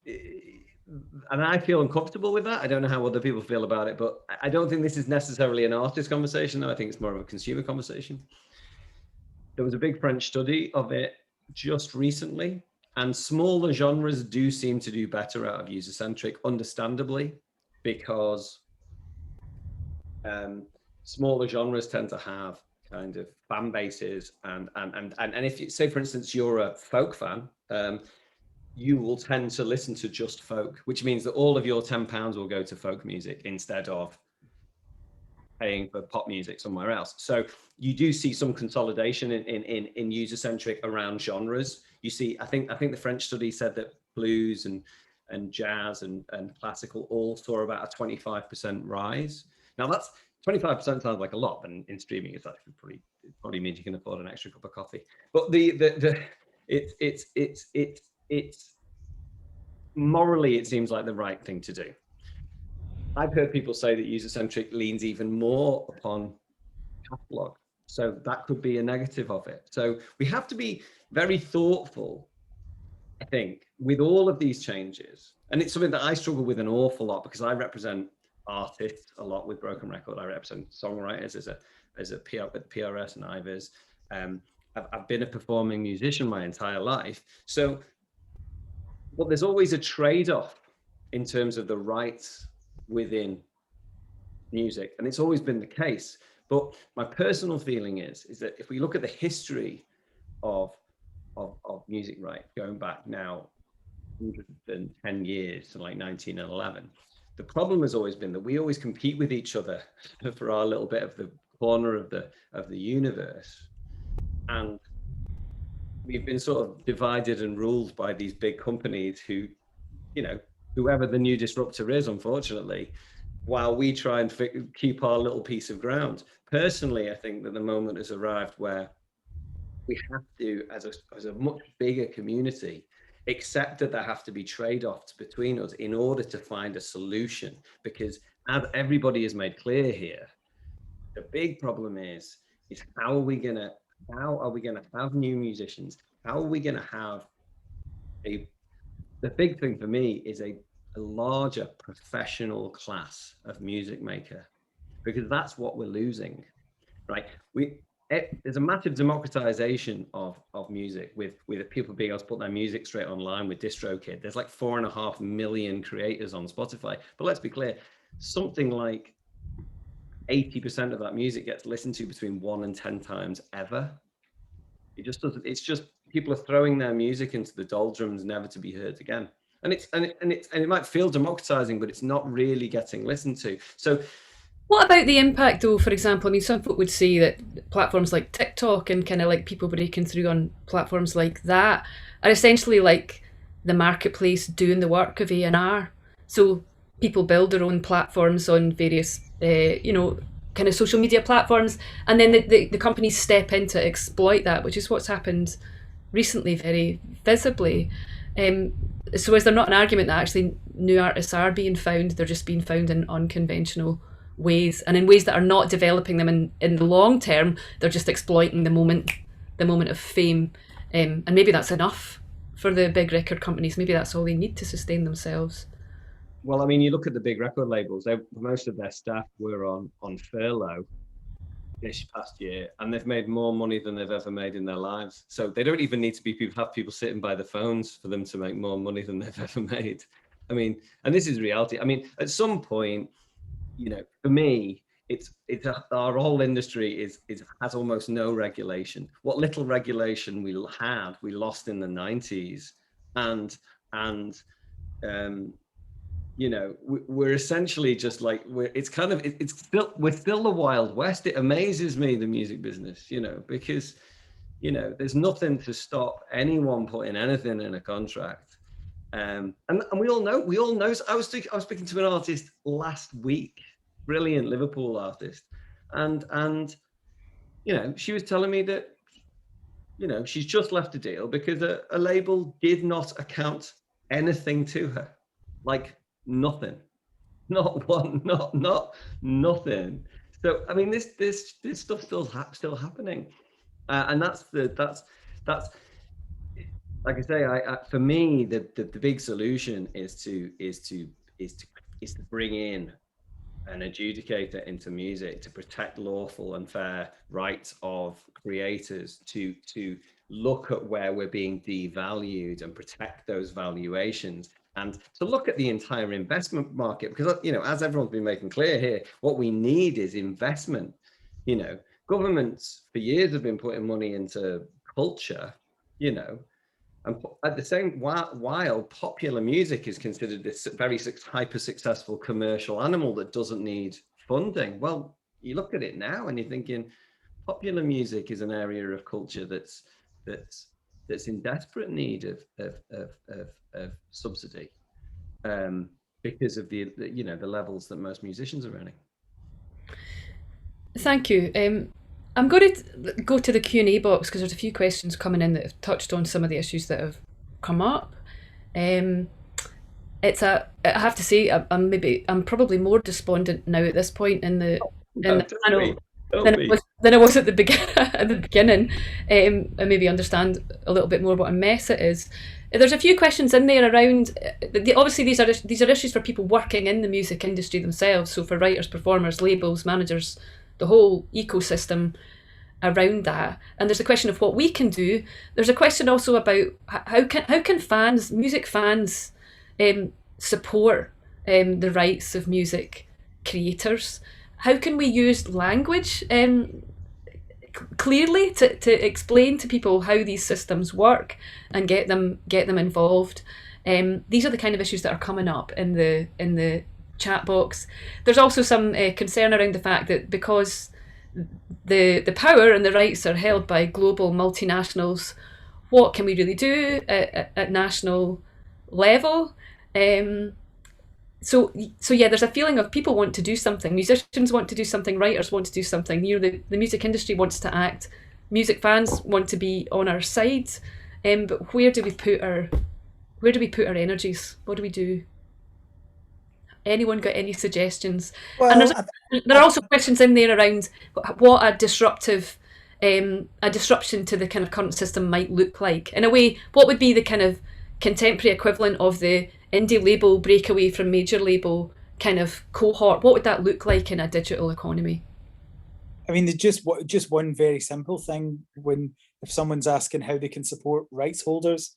and I feel uncomfortable with that. I don't know how other people feel about it, but I don't think this is necessarily an artist conversation, though. I think it's more of a consumer conversation. There was a big French study of it just recently, and smaller genres do seem to do better out of user-centric, understandably, because smaller genres tend to have kind of fan bases, and if you say, for instance, you're a folk fan, you will tend to listen to just folk, which means that all of your £10 will go to folk music instead of paying for pop music somewhere else. So you do see some consolidation in user-centric around genres. You see, I think the French study said that blues and jazz and classical all saw about a 25% rise. Now that's 25% sounds like a lot, and in streaming it's actually probably means you can afford an extra cup of coffee. But it's morally, it seems like the right thing to do. I've heard people say that user-centric leans even more upon catalog, so that could be a negative of it. So we have to be very thoughtful, I think, with all of these changes. And it's something that I struggle with an awful lot, because I represent artists a lot with Broken Record. I represent songwriters as a PR with PRS and Ivors. I've been a performing musician my entire life. So, but there's always a trade-off in terms of the rights within music, and it's always been the case. But my personal feeling is that if we look at the history of music rights, going back now 110 years to like 1911, the problem has always been that we always compete with each other for our little bit of the corner of the universe, and we've been sort of divided and ruled by these big companies who, you know, whoever the new disruptor is, unfortunately, while we try and keep our little piece of ground. Personally, I think that the moment has arrived where we have to, as a much bigger community, accept that there have to be trade-offs between us in order to find a solution. Because as everybody has made clear here, the big problem is how are we gonna have new musicians? How are we gonna have the big thing for me is a larger professional class of music maker, because that's what we're losing, right? There's a massive democratization of music with people being able to put their music straight online with DistroKid. There's like 4.5 million creators on Spotify, but let's be clear, something like 80% of that music gets listened to between 1 and 10 times ever. It just doesn't. It's just people are throwing their music into the doldrums, never to be heard again. And it might feel democratizing, but it's not really getting listened to. So, what about the impact, though? For example, I mean, some folk would say that platforms like TikTok and kind of like people breaking through on platforms like that are essentially like the marketplace doing the work of A&R. So people build their own platforms on various, kind of social media platforms, and then the companies step in to exploit that, which is what's happened recently very visibly. So is there not an argument that actually new artists are being found, they're just being found in unconventional ways, and in ways that are not developing them in the long term, they're just exploiting the moment of fame, and maybe that's enough for the big record companies, maybe that's all they need to sustain themselves? Well, I mean, you look at the big record labels, most of their staff were on furlough this past year, and they've made more money than they've ever made in their lives. So they don't even need to have people sitting by the phones for them to make more money than they've ever made. I mean, and this is reality. I mean, at some point, for me, our whole industry has almost no regulation. What little regulation we lost in the 90s, and we're essentially just like we're still the Wild West. It amazes me, the music business, because there's nothing to stop anyone putting anything in a contract, and we all know. I was speaking to an artist last week, brilliant Liverpool artist, and she was telling me that she's just left a deal because a label did not account anything to her, like nothing, not one, not nothing. So I mean, this stuff still happening, and that's like I say, for me, the big solution is to bring in an adjudicator into music to protect lawful and fair rights of creators, to look at where we're being devalued and protect those valuations, and to look at the entire investment market, because, you know, as everyone's been making clear here, what we need is investment. You know, governments for years have been putting money into culture, you know, and at the same while popular music is considered this very hyper successful commercial animal that doesn't need funding. Well, you look at it now and you're thinking popular music is an area of culture that's in desperate need of subsidy, because of the you know, the levels that most musicians are earning. Thank you. I'm going to go to the Q&A box because there's a few questions coming in that have touched on some of the issues that have come up. I have to say, I'm probably more despondent now at this point in the panel than I was at the beginning. And maybe understand a little bit more what a mess it is. There's a few questions in there around. Obviously, these are issues for people working in the music industry themselves. So for writers, performers, labels, managers, the whole ecosystem around that. And there's a question of what we can do. There's a question also about how can fans, music fans, support the rights of music creators. How can we use language clearly to explain to people how these systems work and get them involved? These are the kind of issues that are coming up in the chat box. There's also some concern around the fact that because the power and the rights are held by global multinationals, what can we really do at national level? So yeah, there's a feeling of people want to do something. Musicians want to do something. Writers want to do something. You know, the music industry wants to act. Music fans want to be on our side. But where do we put our energies? What do we do? Anyone got any suggestions? Well, and there are also questions in there around what a disruption to the kind of current system might look like. In a way, what would be the kind of contemporary equivalent of the indie label breakaway from major label kind of cohort? What would that look like in a digital economy? I mean, just one very simple thing, if someone's asking how they can support rights holders,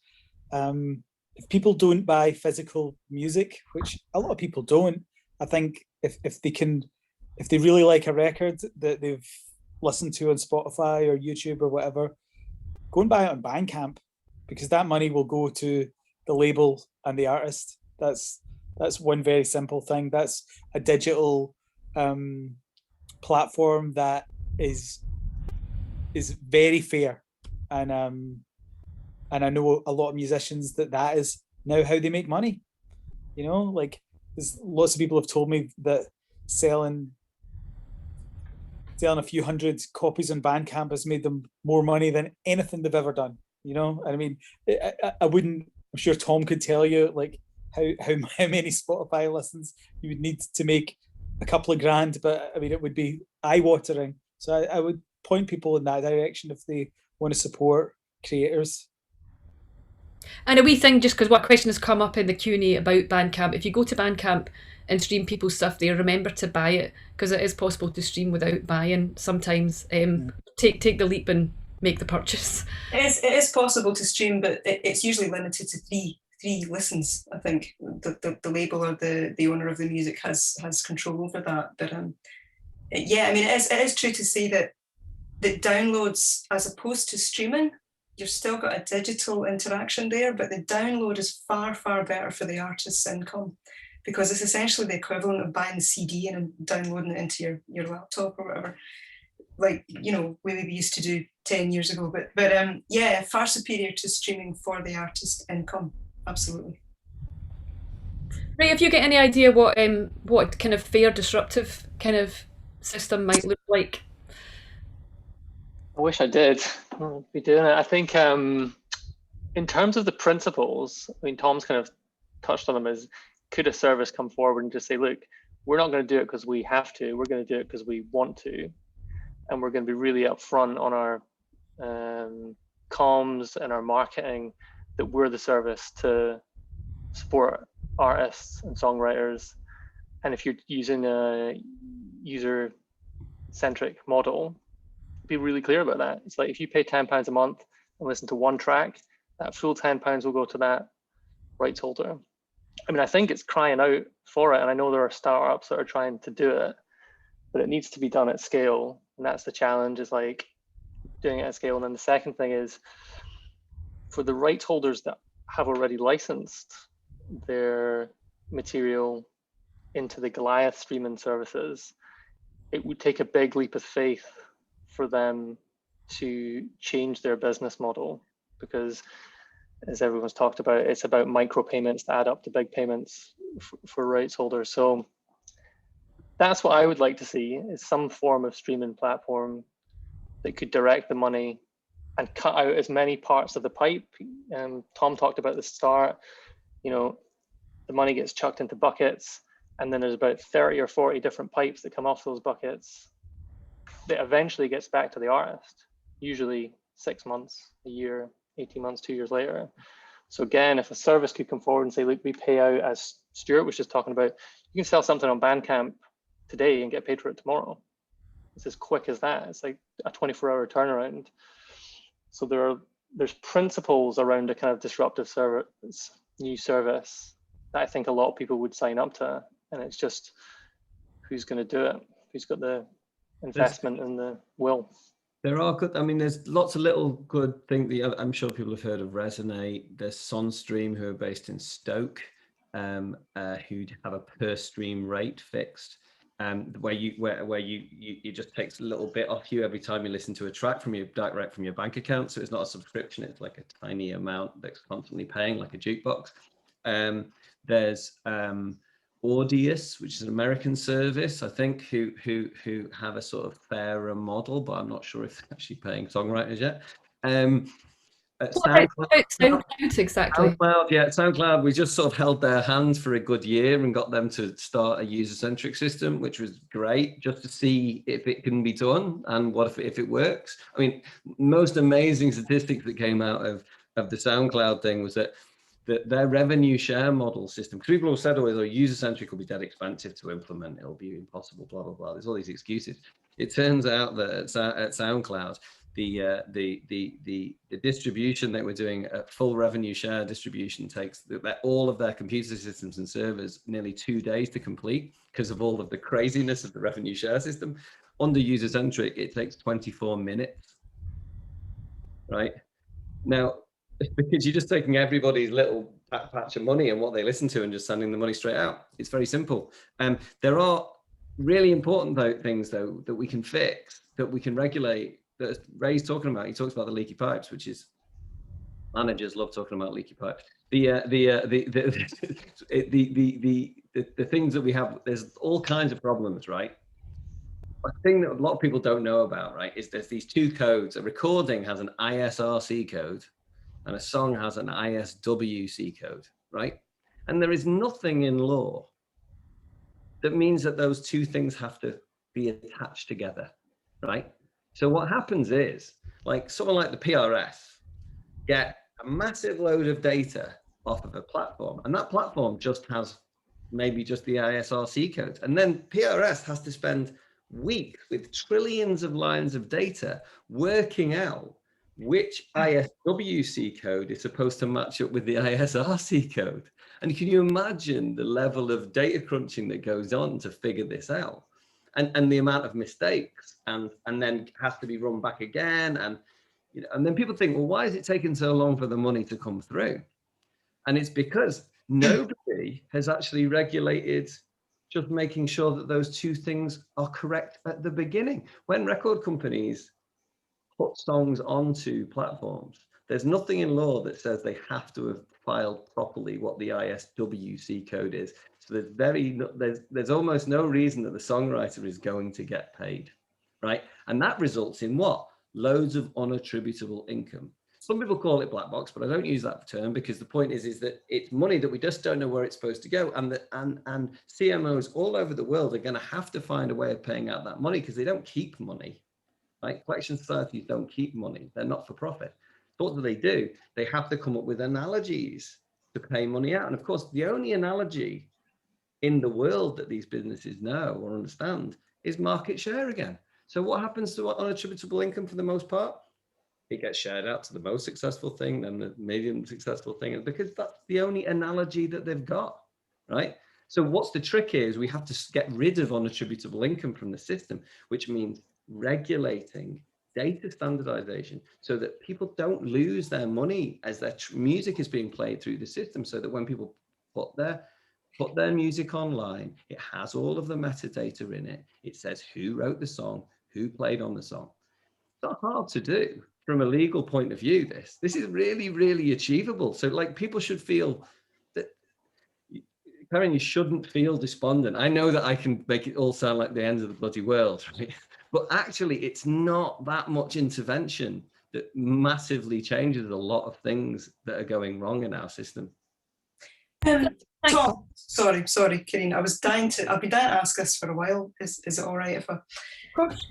if people don't buy physical music, which a lot of people don't, I think if they really like a record that they've listened to on Spotify or YouTube or whatever, go and buy it on Bandcamp, because that money will go to the label and the artist. That's one very simple thing. That's a digital platform that is very fair, and I know a lot of musicians that is now how they make money. You know, like there's lots of people have told me that selling a few hundred copies on Bandcamp has made them more money than anything they've ever done. You know, I mean, I wouldn't. I'm sure Tom could tell you like how many Spotify listens you would need to make a couple of grand, but I mean, it would be eye-watering. So I would point people in that direction if they want to support creators. And a wee thing, just because what question has come up in the Q&A about Bandcamp, if you go to Bandcamp and stream people's stuff there, remember to buy it, because it is possible to stream without buying sometimes. Take the leap and make the purchase. It is possible to stream, but it's usually limited to three listens. I think the label or the owner of the music has control over that. But yeah, I mean, it is true to say that downloads, as opposed to streaming, you've still got a digital interaction there, but the download is far, far better for the artist's income, because it's essentially the equivalent of buying the CD and downloading it into your laptop or whatever, like, you know, we used to do 10 years ago. But yeah, far superior to streaming for the artist's income, absolutely. Right, if you get any idea what kind of fair disruptive kind of system might look like? I wish I did. I'll be doing it. I think in terms of the principles, I mean, Tom's kind of touched on them, is could a service come forward and just say, look, we're not going to do it because we have to, we're going to do it because we want to, and we're going to be really upfront on our comms and our marketing that we're the service to support artists and songwriters. And if you're using a user-centric model, be really clear about that. It's like if you pay £10 a month and listen to one track, that full £10 will go to that rights holder. I mean, I think it's crying out for it, and I know there are startups that are trying to do it, but it needs to be done at scale, and that's the challenge, is like doing it at scale. And then the second thing is, for the rights holders that have already licensed their material into the Goliath streaming services, it would take a big leap of faith for them to change their business model, because as everyone's talked about, it's about micro payments to add up to big payments for rights holders. So that's what I would like to see, is some form of streaming platform that could direct the money and cut out as many parts of the pipe. Tom talked about the start, you know, the money gets chucked into buckets, and then there's about 30 or 40 different pipes that come off those buckets that eventually gets back to the artist, usually 6 months, a year, 18 months, 2 years later. So again, if a service could come forward and say, look, we pay out, as Stuart was just talking about, you can sell something on Bandcamp today and get paid for it tomorrow. It's as quick as that. It's like a 24-hour turnaround. So there's principles around a kind of disruptive service, new service, that I think a lot of people would sign up to. And it's just, who's going to do it? Who's got the investment and the will? There are good, I mean, there's lots of little good things. I'm sure people have heard of Resonate. There's Sonstream, who are based in Stoke, who have a per stream rate fixed, where you just takes a little bit off you every time you listen to a track direct from your bank account. So it's not a subscription, it's like a tiny amount that's constantly paying, like a jukebox. There's Audius, which is an American service, I think, who have a sort of fairer model, but I'm not sure if they're actually paying songwriters yet. SoundCloud, exactly. SoundCloud, we just sort of held their hands for a good year and got them to start a user-centric system, which was great, just to see if it can be done and what if it works. I mean, most amazing statistics that came out of the SoundCloud thing was that their revenue share model system, because people all said, oh, user-centric will be dead expensive to implement, it'll be impossible, blah, blah, blah. There's all these excuses. It turns out that at SoundCloud, the distribution that we're doing, a full revenue share distribution, takes all of their computer systems and servers nearly 2 days to complete because of all of the craziness of the revenue share system. Under user-centric, it takes 24 minutes, right? Now, because you're just taking everybody's little patch of money and what they listen to and just sending the money straight out. It's very simple. There are really important things though that we can fix, that we can regulate, that Ray's talking about. He talks about the leaky pipes, which is, managers love talking about leaky pipes. The things that we have, there's all kinds of problems, right? A thing that a lot of people don't know about, right, is there's these two codes. A recording has an ISRC code, and a song has an ISWC code, right? And there is nothing in law that means that those two things have to be attached together, right? So what happens is, like someone like the PRS get a massive load of data off of a platform, and that platform just has maybe just the ISRC code. And then PRS has to spend weeks with trillions of lines of data working out which ISWC code is supposed to match up with the ISRC code. And can you imagine the level of data crunching that goes on to figure this out? And the amount of mistakes, and then has to be run back again. And, you know, and then people think, well, why is it taking so long for the money to come through? And it's because nobody has actually regulated just making sure that those two things are correct at the beginning. When record companies put songs onto platforms, there's nothing in law that says they have to have filed properly what the ISWC code is. So there's almost no reason that the songwriter is going to get paid, right? And that results in what? Loads of unattributable income. Some people call it black box, but I don't use that term, because the point is that it's money that we just don't know where it's supposed to go. And CMOs all over the world are going to have to find a way of paying out that money, because they don't keep money. Right? Collection societies don't keep money. They're not for profit. So what do? They have to come up with analogies to pay money out. And of course, the only analogy in the world that these businesses know or understand is market share again. So what happens to unattributable income for the most part? It gets shared out to the most successful thing, then the medium successful thing, because that's the only analogy that they've got, right? So what's the trick here is we have to get rid of unattributable income from the system, which means regulating data standardization so that people don't lose their money as their music is being played through the system, so that when people put their music online, it has all of the metadata in it. It says who wrote the song, who played on the song. It's not hard to do from a legal point of view. This is really, really achievable. So like people should feel that, Karen, you shouldn't feel despondent. I know that I can make it all sound like the end of the bloody world, right? But actually it's not that much intervention that massively changes a lot of things that are going wrong in our system. Tom, sorry, Karine. I've been dying to ask this for a while. Is it all right if I? Of course.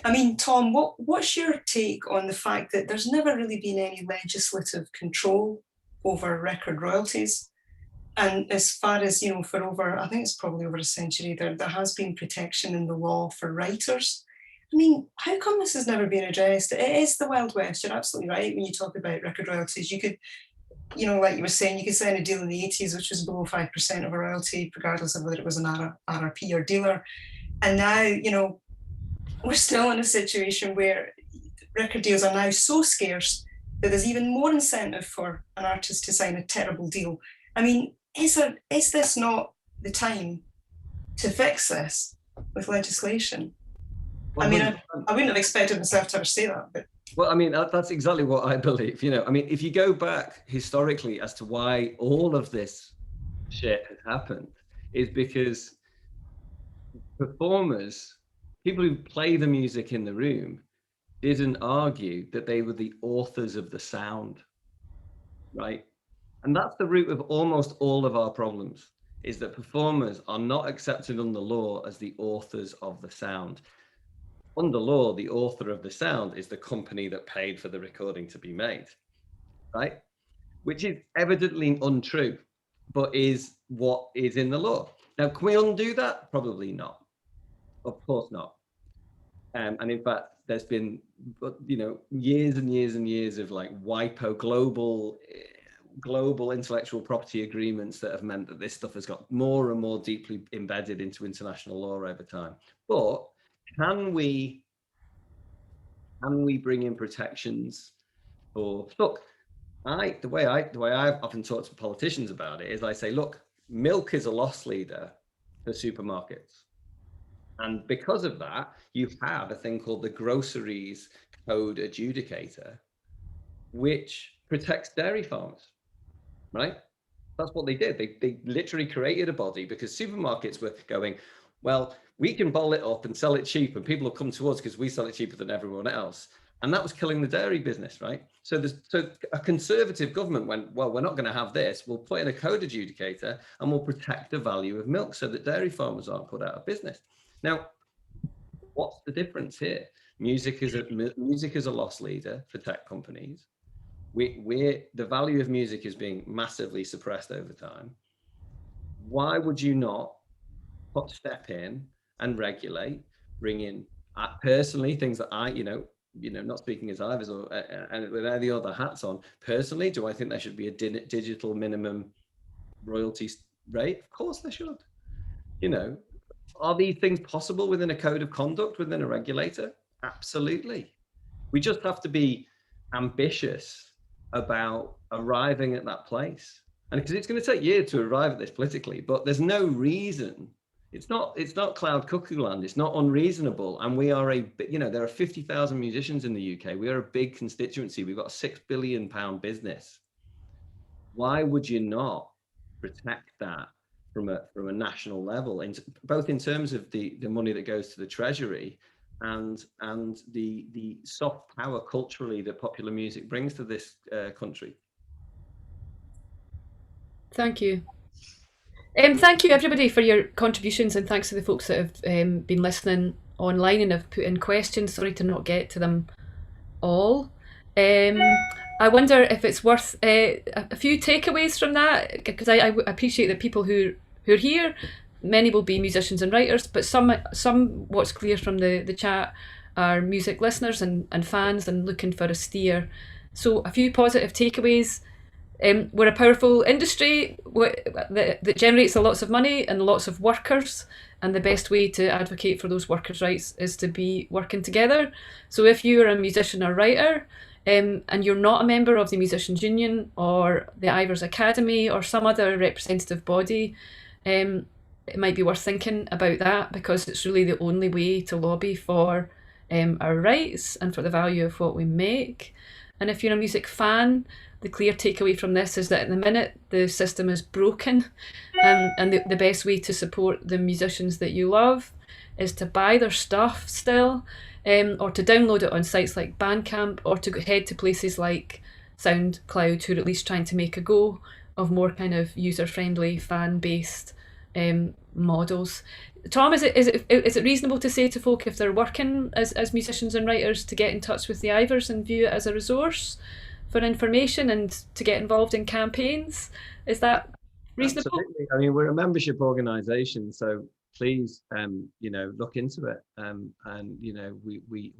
I mean, Tom, what's your take on the fact that there's never really been any legislative control over record royalties? And as far as, you know, for over, I think it's probably over a century, there has been protection in the law for writers. I mean, how come this has never been addressed? It is the Wild West. You're absolutely right when you talk about record royalties. You could, you know, like you were saying, you could sign a deal in the 80s, which was below 5% of a royalty, regardless of whether it was an RRP or dealer. And now, you know, we're still in a situation where record deals are now so scarce that there's even more incentive for an artist to sign a terrible deal. I mean, is this not the time to fix this with legislation? I mean, I wouldn't have expected myself to ever say that, but. Well, I mean, that's exactly what I believe. You know, I mean, if you go back historically as to why all of this shit has happened, is because performers, people who play the music in the room, didn't argue that they were the authors of the sound, right? And that's the root of almost all of our problems, is that performers are not accepted under law as the authors of the sound. Under law, the author of the sound is the company that paid for the recording to be made, right? Which is evidently untrue, but is what is in the law. Now, can we undo that? Probably not. Of course not. And in fact, there's been, you know, years and years and years of like WIPO, global intellectual property agreements that have meant that this stuff has got more and more deeply embedded into international law over time. But can we bring in protections for, look, the way I've often talked to politicians about it is I say, look, milk is a loss leader for supermarkets. And because of that, you have a thing called the Groceries Code Adjudicator, which protects dairy farmers, right? That's what they did. They literally created a body because supermarkets were going, well, we can bottle it up and sell it cheap and people will come to us because we sell it cheaper than everyone else. And that was killing the dairy business, right? So a conservative government went, well, we're not going to have this. We'll put in a code adjudicator and we'll protect the value of milk so that dairy farmers aren't put out of business. Now, what's the difference here? Music is a loss leader for tech companies. The value of music is being massively suppressed over time. Why would you not step in and regulate, bring in personally things that I, not speaking as Ivors or and with any other hats on, personally, do I think there should be a digital minimum royalties rate? Of course there should. Are these things possible within a code of conduct, within a regulator? Absolutely. We just have to be ambitious about arriving at that place. And because it's going to take years to arrive at this politically, but there's no reason. It's not cloud cuckoo land. It's not unreasonable. And we are there are 50,000 musicians in the UK. We are a big constituency. We've got a £6 billion business. Why would you not protect that from a national level, both in terms of the money that goes to the Treasury and the soft power culturally that popular music brings to this country? Thank you. Thank you everybody for your contributions, and thanks to the folks that have been listening online and have put in questions. Sorry to not get to them all. I wonder if it's worth a few takeaways from that, because I appreciate that people who are here, many will be musicians and writers, but some what's clear from the chat are music listeners and fans and looking for a steer. So a few positive takeaways. We're a powerful industry that generates lots of money and lots of workers, and the best way to advocate for those workers' rights is to be working together. So if you are a musician or writer, and you're not a member of the Musicians Union or the Ivors Academy or some other representative body, it might be worth thinking about that, because it's really the only way to lobby for our rights and for the value of what we make. And if you're a music fan, the clear takeaway from this is that at the minute the system is broken, and the best way to support the musicians that you love is to buy their stuff still, or to download it on sites like Bandcamp, or to head to places like SoundCloud, who are at least trying to make a go of more kind of user-friendly, fan-based models. Tom, is it reasonable to say to folk, if they're working as musicians and writers, to get in touch with the Ivors and view it as a resource for information and to get involved in campaigns? Is that reasonable? Absolutely. I mean, we're a membership organisation, so please, look into it. And we,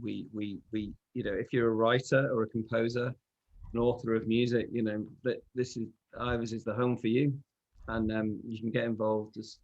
if you're a writer or a composer, an author of music, that this is Ivors is the home for you, and you can get involved as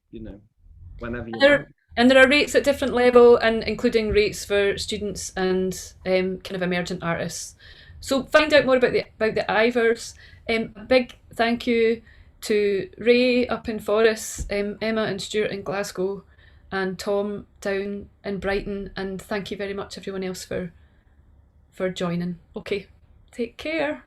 whenever you want. And there are rates at different level, and including rates for students and kind of emergent artists. So find out more about the Ivors. A big thank you to Ray up in Forres, Emma and Stuart in Glasgow, and Tom down in Brighton. And thank you very much everyone else for joining. Okay, take care.